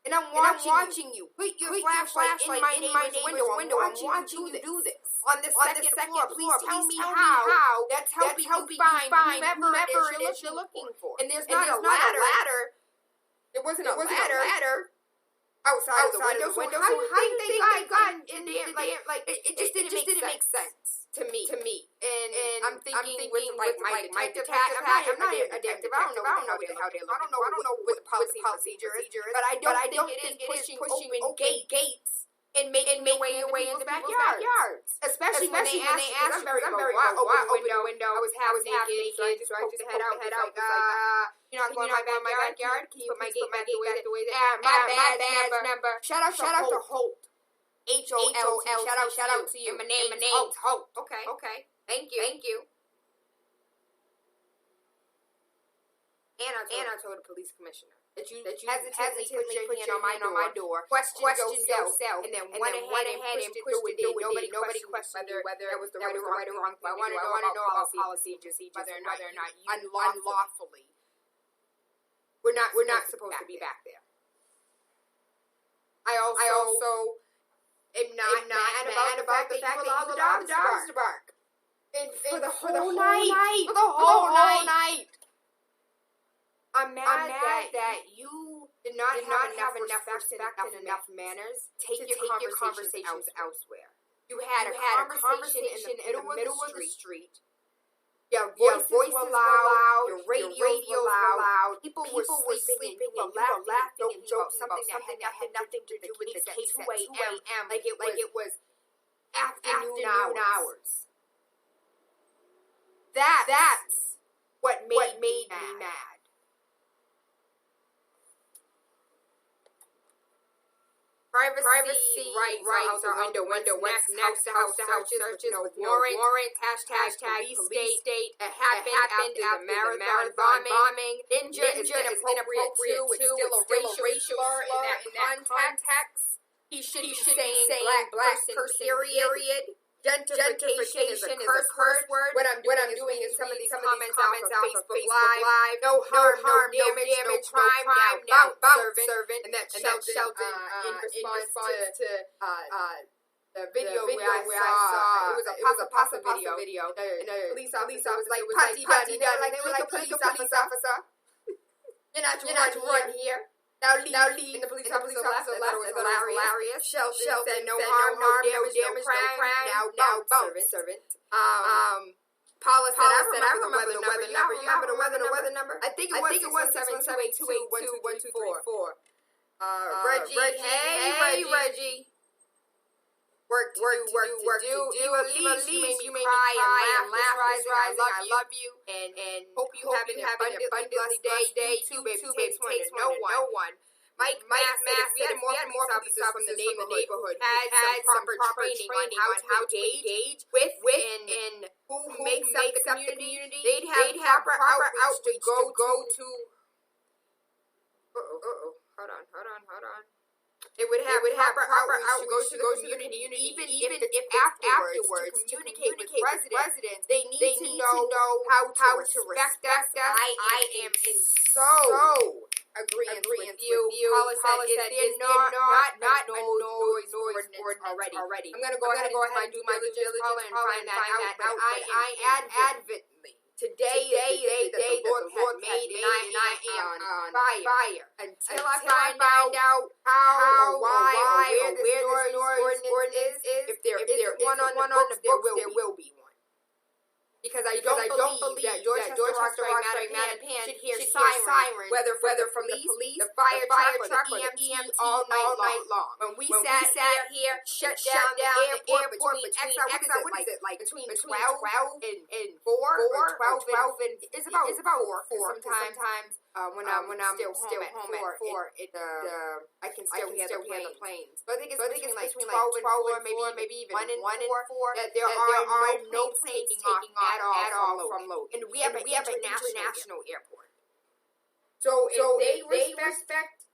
And I'm watching you. Put your flashlight in my neighbor's window. I'm watching you do this. On the second floor, please tell me how that's helping you find whomever it is you're looking for. And there's not a ladder. There wasn't a ladder outside of the window. So how did they got in there? Like it just didn't make sense to me. And I'm thinking with my detective hat. I'm not a detective. I don't know how they look. I don't know what the policy procedure is. But I don't think it is pushing open gates and making your way into backyards. Especially when they ask you. I'm very open window. I was half naked, so I just poked the head out. You're not going to my backyard? Can you put my gate back the way that? My badge number. Shout out to Holt. H-O-L-T. Shout out to you. And my name's Holt. Okay. Thank you. And I told the police commissioner that you hesitantly put your hand on my door, questioned yourself, and then went ahead and pushed it in. Nobody questioned whether it was the right or wrong. I want to know about policy procedures, whether or not you unlawfully. We're not supposed to be back there. I also am not mad about the fact that you allowed the dogs to bark. And for the whole night. I'm mad that you did not have enough respect and enough manners to take your conversations elsewhere. You had a conversation in the middle of the street. Your voices were loud. Your radios were loud. People were sleeping. You were laughing and joking about something that had nothing to do with the case at 2 a.m. Like it was afternoon hours. That's what made me mad. Privacy rights are under next house searches with no warrant, hashtag police state. It happened after the marathon bombing. Ninja is inappropriate too. It's still a racial slur in that context. He should be saying black person, period. Gentrification is a curse word. What I'm doing is some of these comments out on Facebook Live. No harm, no damage, no crime. Now servant. And that's Sheldon in response to the video where I saw it was a pasta video. And the police officer was like, "Party done." They were like, "Police officer, you're not to run here." Now leave. And the police officer laughed. I thought it was hilarious. Sheldon said, "No harm, no damage, no crime." Now servant. Paula said, "I remember the weather number. You remember the weather number? I think it was 772828124. Reggie, hey Reggie. Work to do. Even least you made me cry and laugh. I love you. And hope you have an abundantly day. You baby takes one to no one. Mike Mass said more police officers from the neighborhood had some proper training on how to engage with and who makes up the community. They'd have proper outreach to go to. Hold on. It would have proper outreach to go to the community, even if afterwards to communicate with residents, they need to know how to respect us. I am in so agreement with you. Paula said they're not a noise ordinance already. I'm going to go ahead and do my due diligence, Paula, and find that out, but I adamantly. Today is the day that the Lord made, and I am on fire. Until I find out how, why, or where this ordinance is, if there is one on the books, there will be one. Because I don't believe that Dorchester, Roxbury, Mattapan should hear sirens, whether from the police, the fire truck, or the EMT all night long. When we sat here, shut down the airport between between 12 and 4, or 12 and it's about 4. Sometimes when I'm still home at 4, I can still hear the planes. But I think it's between like 12 and 4, maybe even 1 and 4, that there are no planes taking off at all from Logan. And we have an international airport. So if they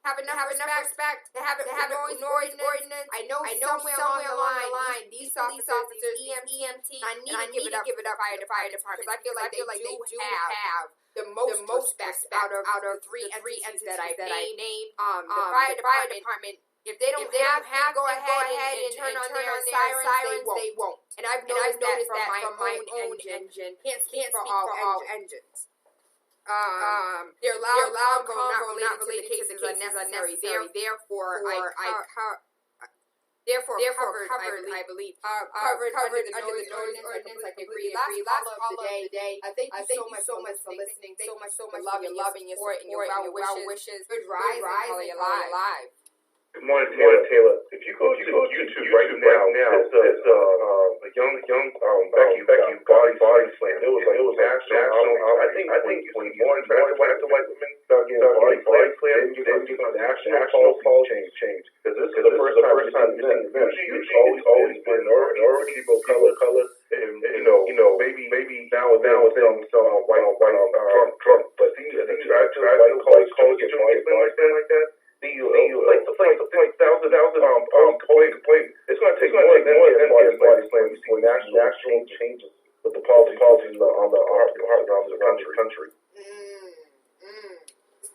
have enough respect to have a noise ordinance. I know somewhere along the line, these police officers, EMT, I need to give it up fire department, because I feel like they do have the most respect out of the three entities that I named. The fire department. If they don't have go ahead and turn on their sirens, they won't. And I've noticed that from my own engine. Can't speak for all engines. They're loud, not related to cases unnecessary. Therefore covered, I believe. Covered under the noise ordinance. I agree. Last call of the day. I thank you so much for listening. Thank you so much for loving your support and your well wishes. Good rise and call you alive. Good morning, Tayla. If you go to YouTube right now, there's a young Becky body slam. It was national. I think when more attractive white women start getting body slam, then you're going to national policy change. Because this is the first time you've seen it. Usually always been already people color, and maybe now and then some white Trump. But these white college get body slam like that. Like complaint. It's going to take more than body slam. We see national changes with the policies on the country.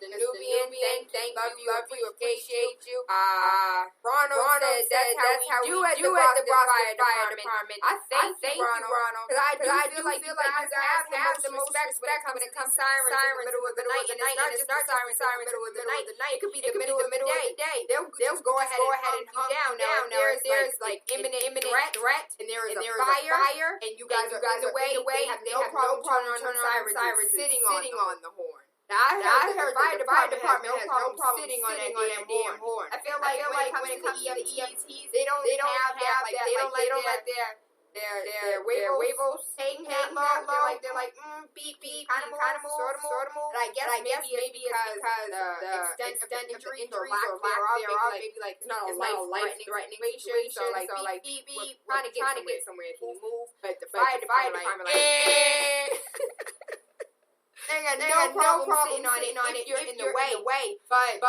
Mr. Nubian, thank you, appreciate you. Ronald says that's how we do at the Boston Fire Department. I thank you, Ronald, because I do feel like you guys have the most respect when it comes to sirens in the middle of the night, and it's not just sirens in the middle of the night. It could be the middle of the day. They'll go ahead and hunt you down. There's like imminent threat, and there is a fire, and you guys are in the way. They have no problem turning on sirens sitting on the horn. I heard the fire department has no problem sitting on that damn horn. I feel like when it comes to the EMTs, they don't have that. They don't let their huevos hang low. They're like beep kind of move. And I guess maybe because the extent of injuries or lack thereof, maybe like it's not a life-threatening situation. So like beep, trying to get somewhere. Can you move? But the fire department like. They got no problem sitting on it if you're in the way. But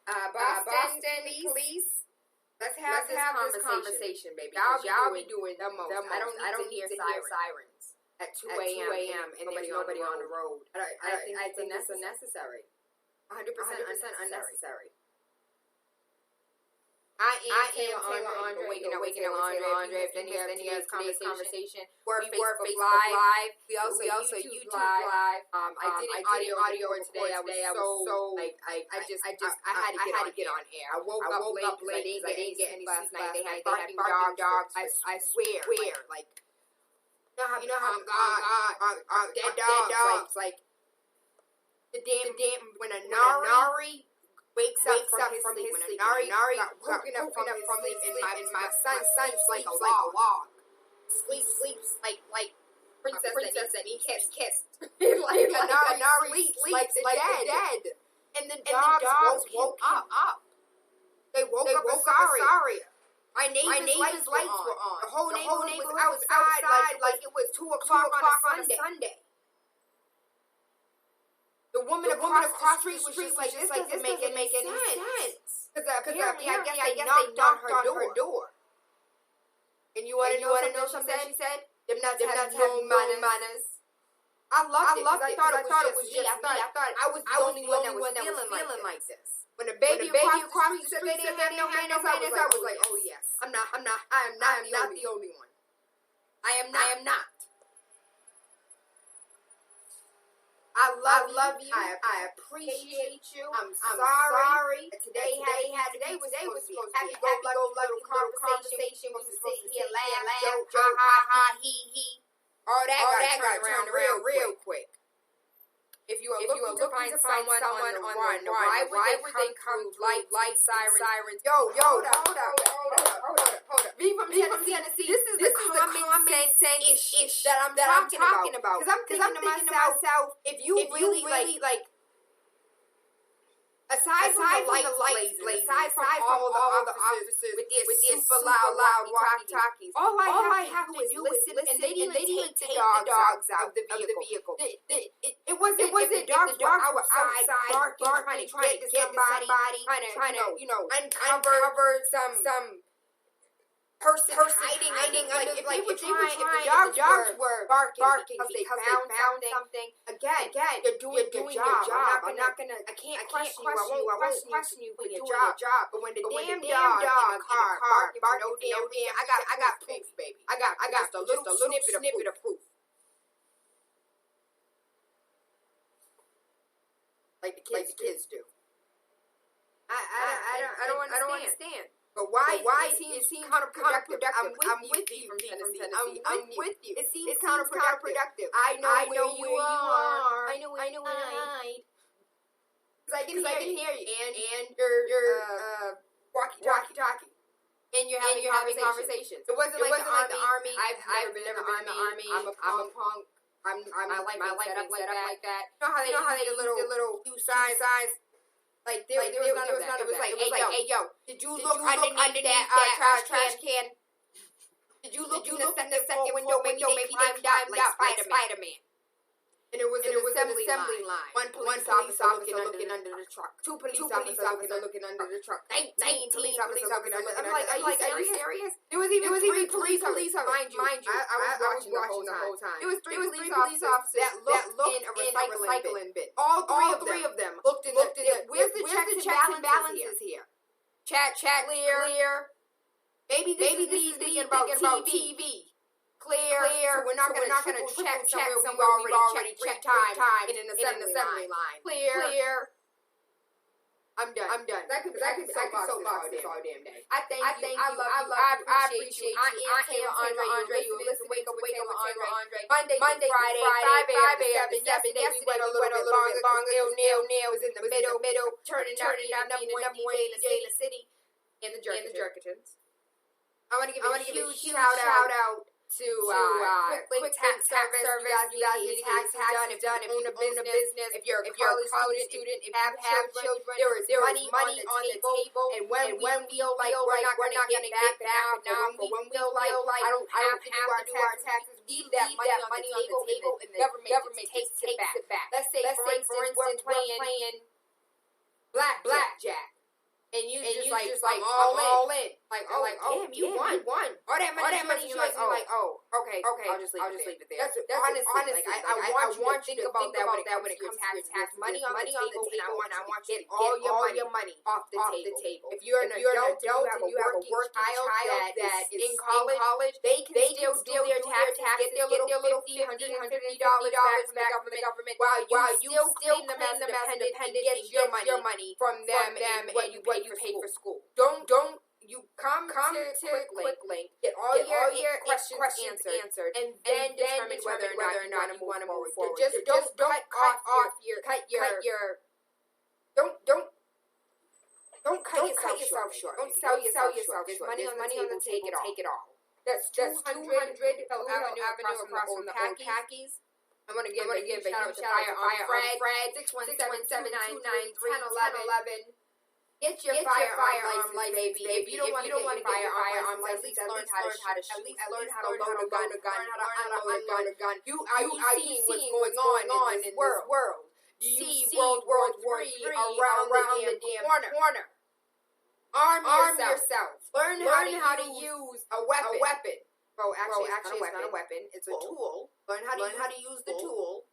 Boston police, let's have this conversation, baby. Y'all be doing the most. I don't need to hear sirens at 2 a.m. and there's nobody on the road. I think that's unnecessary. 100% unnecessary. I am TaylaAndre, WakeUpWithTaylaAndre. If any of today's conversation, we're Facebook Live. We also YouTube Live. I did audio for today. I was so like I had to get on air. I woke up late because I didn't get any last night. They had barking dogs. I swear, like you know how dead dogs like the damn when a Nari wakes up from his sleep. When Nari got woken up from his sleep, and my son sleeps like a log. Sleeps like princess that he kissed. like Nari sleeps like the dead. And the dogs woke him up. They woke up Asaria. My neighbor's lights were on. The whole neighborhood was outside like it was 2 o'clock on a Sunday. The woman across the street was like, this doesn't make any sense. Because apparently, I guess they knocked on her door. And you want to know something she said? Them nuts have no manners. I loved it. I thought it was just me. I thought I was the only one that was feeling like this. When the baby across the street said they didn't have no manners, I was like, oh yes. I am not the only one. I am not. I love you. I appreciate you. I'm sorry. Today was supposed to be a happy-go-lucky conversation. We was sitting here laugh, joke, ha, he. All that got turned around real quick. If you are looking to find someone on the run, why would they come light sirens? Yo, hold up. Me from Tennessee. This is the common sense ish that I'm talking about. Because I'm thinking to myself, if you really like, aside from the lights, aside from all the officers with their super loud walkie-talkies, all I have to do is listen, and they didn't take the dogs out of the vehicle. It wasn't the dogs were outside barking, trying to get somebody, trying to uncover some person hiding under, if the dogs were barking because they found something. Again, you're doing your job. I can't question you. I won't question you for your job. But when the damn dog in the car barking no damn, I got proof, baby. I got just a little snippet of proof. Like the kids do. I don't understand. But why it seems counterproductive? I'm with you from Tennessee. I'm with you. It seems counterproductive. I know where you are. I know where you are. Because I can hear you. And you're walkie-talkie. And you're having conversations. It wasn't like the army. I've never been in the army. I'm a punk. I like set up like that. You know how they do little two sides. Like there was none of that. It was like, hey yo, did you look underneath that trash can? Did you look in the second window? Maybe they climbed out like Spider-Man. And it was an assembly line. One police officer looking under the truck. Two police officers looking under the truck. 19 police officers looking under the truck. I'm like, are you serious? There was even three police officers. Mind you, I was watching the whole time. There was three police officers that looked in a recycling bin. All three of them looked in it. Where's the checks and balances here? Chat, clear. Maybe this is thinking about TV. Clear. So we're not gonna check somewhere we already checked time in an assembly line. Clear. I'm done. That could soapbox this all damn day. I thank you. I appreciate you. I am TaylaAndre. You listen, wake up with TaylaAndre. Monday, Friday, 5 a.m. Yesterday we went a little bit longer. Neil was in the middle, turning out being the number one DJ in the city, and the Jerkitons. I want to give a huge shout out to quick tax service. You guys need taxes done. If you own a business, if you're a college student, if you have children, there is money on the table. And when we feel like we're not going to get back now, but when we feel like I don't have to do our taxes, leave that money on the table, and the government takes it back. Let's say, for instance, we're playing blackjack. And you just like I'm all in. Like, damn, you won. All that money, you're like, oh, okay, I'll just leave it there. That's honestly, like, I want you to think about that when it comes to tax. Money on the table, and I want you to get all your money off the table. If you're an adult and you have a working child that is in college, they can still do their taxes, get their little $150 back from the government, while you still claim them as independent and get your money from them and what you pay for school. Don't you come to QuickLink, get all your questions answered, and then determine whether or not you want to move forward. Just don't cut yourself short. Don't sell yourself short. There's money on the table. Take it all. That's just 200 Avenue across from the old khakis. I'm going to give a huge shout out to Fred, 617-792-93-1011. Get your firearm license, baby. If you don't want to get your firearm license, at least learn how to shoot, learn how to load a gun, learn how to unload a gun. Are you seeing what's going on in this world? Do you see World War III around the damn corner? Arm yourself. Learn how to use a weapon. Well, actually, it's not a weapon. It's a tool. Learn how to use the tool.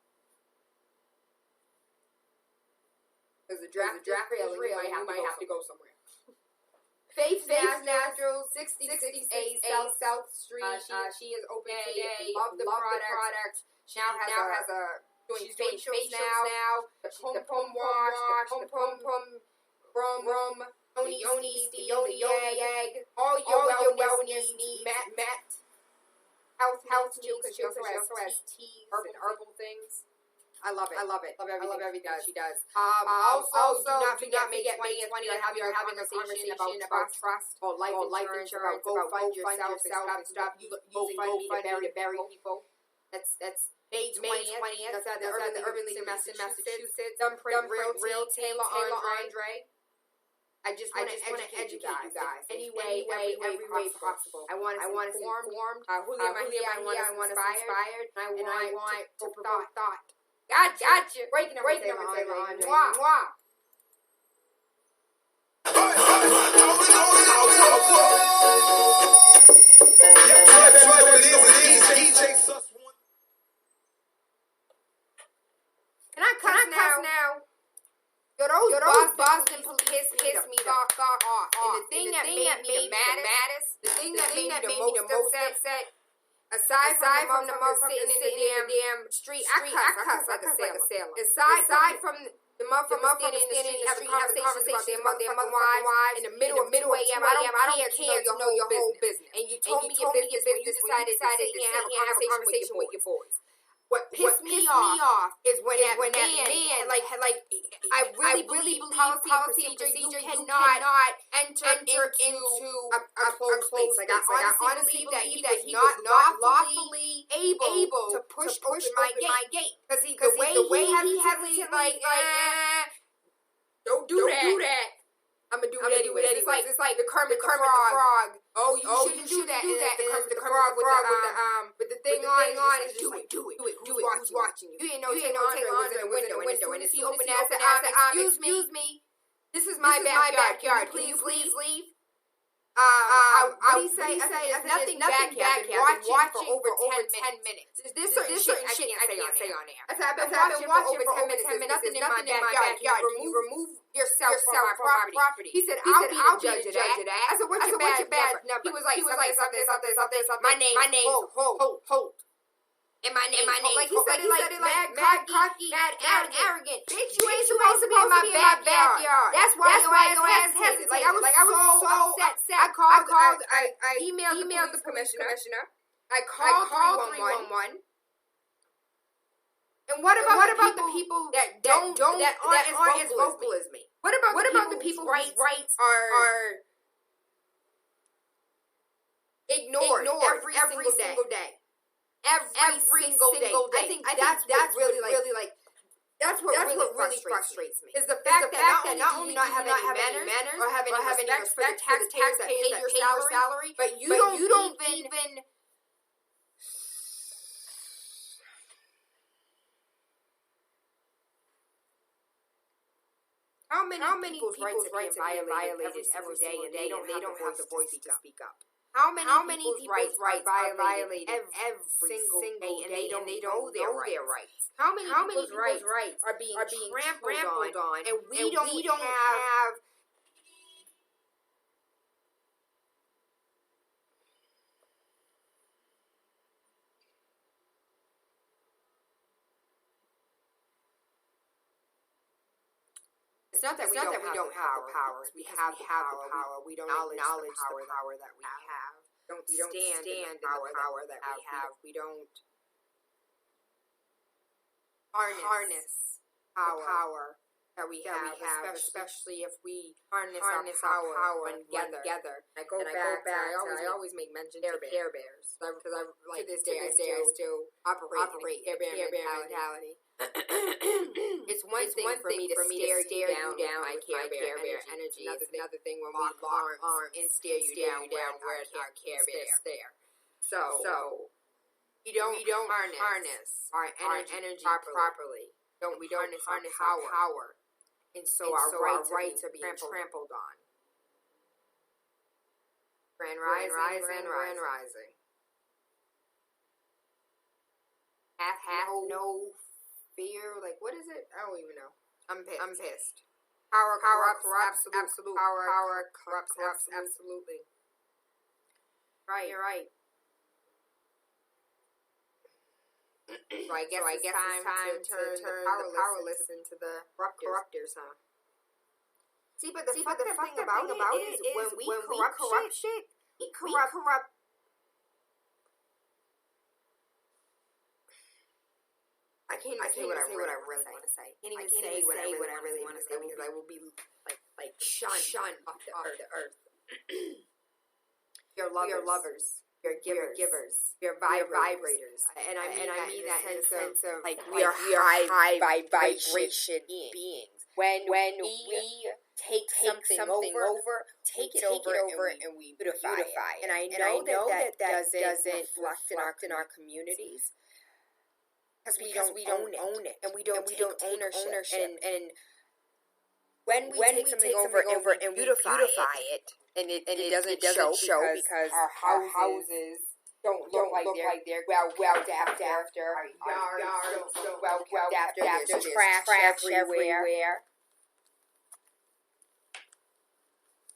Because the draft is real, you might have to go somewhere. Faith Naturals, 66A South Street. She is open today. Love the product. She now has a doing facials now. The pom wash, the pom rum, the yoni egg. All your wellness needs met. Health too, because she also has teas and herbal things. I love it. Love everything she does. Also, do not forget May 20th. We're having a conversation about trust, about life insurance, about go fund yourself and stop using money to bury people. That's May 20th. That's at the Urban League in Massachusetts. Thumbprint Real TaylaAndre. I just want to educate you guys. Any way possible. I want us informed. Who am I here? I want us inspired. And I want to provoke thought. Gotcha. Breaking up with TaylaAndre. Mwah. Can I cuss now? Those Boston police pissed me the fuck off. And the thing that made me the maddest, the thing that made me the most upset, aside from the motherfucker sitting in the damn street, I cuss like a sailor. Aside from the motherfucker standing in the street having conversations about their motherfucking wives in the middle of 2 a.m. I don't care to know your whole business. And you told me your business when you decided to sit here and have a conversation with your boys. What pissed me off is when that man, like, I really believe policy and procedure, you cannot enter into a closed space. Like, I honestly believe that he was not lawfully able to push open my gate. Because the way he hesitated, like, don't do that. I'm gonna do it anyway. It's like the Kermit the Frog. Oh, you shouldn't do that. And the Kermit the Frog with the thing on. Is do it. Who's watching you? You didn't know TaylaAndre was in the window. And as he opened that, excuse me. This is my backyard. Can you please leave? What do you say? There's nothing backyard. I've been watching for over 10 minutes. There's certain shit I can't say on air. I've been watching for over 10 minutes. There's nothing in my backyard. You remove yourself from my property. He said, I'll be the judge of that. I said, what's your bad number? He was like, something. My name, Holt. And my name, like he said it like mad cocky, mad arrogant. Bitch, you ain't supposed to be in my backyard. That's why your ass hesitated. Like I was so upset. I emailed the commissioner. I called 311. And what about the people that aren't as vocal as me? What about the people whose rights are ignored every single day? Every single day. I think that's what really frustrates me. Is the fact that not only not having any manners or having respect for the taxpayers that pay your salary, but you don't even. How many people's rights are violated every day, and they don't have the voice to speak up? How many people's rights are violated every single day, and they don't know their rights? How many people's rights are being trampled on, and we don't have It's not that we don't have the powers. We have the power. We don't acknowledge the power that we have. We don't stand in the power that we have. We don't harness the power that we have, especially if we harness our power together. I go back. I always make mention to Care Bears because I like to this day I still operate in Care Bear mentality. It's one thing for me to stare you down my Care Bear energy. It's another thing when we lock arms and stare you down where our Care Bears there. So we don't harness our energy properly. We don't harness our power. And so our rights are being trampled on. Grand rising. Have no fear. Like, what is it? I don't even know. I'm pissed. Power corrupts. Absolute power corrupts. Absolutely. Right. You're right. So I guess it's time to turn the powerless into the corruptors, huh? See, but the fucked up thing about it is when we corrupt shit, we corrupt. I can't even say what I really want to say. I can't even say what I really want to say because I will be like shunned off the earth. Your lovers. Your givers, your vibrators, and I mean that in the sense of like we are high vibration beings. When we take something over, take it over, and we beautify it. And I know that doesn't reflect in our communities because we don't own it, and we don't own ownership. And when we take something over and we beautify it. And it doesn't show because our houses don't look like they're well kept after. Our yards don't look well kept after. There's trash everywhere.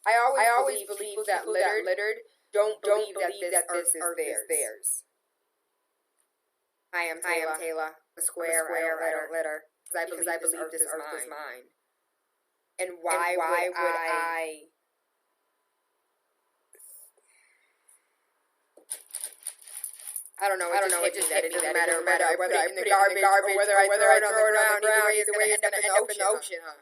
I always believe that littered don't believe that this earth is theirs. I am Tayla, the square. I don't litter because I believe this earth is mine. And why would I? I don't know. It just hit me that it doesn't matter whether I put it in the garbage or whether I throw it on the ground. Either way, it's going to end up in the ocean, huh?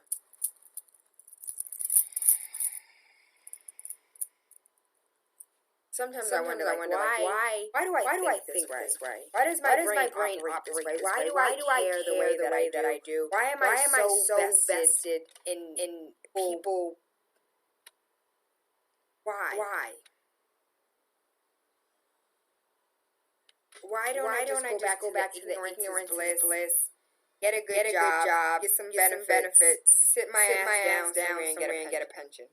Sometimes I wonder, why do I think this way? Why does my brain operate this way? Why do I care the way that I do? Why am I so vested in people? Why? Why don't I just go back to the ignorance bliss, get a good job, get some benefits, sit my ass down somewhere and get a pension?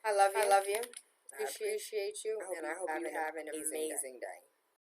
I love you. I appreciate you. And I hope you have an amazing day.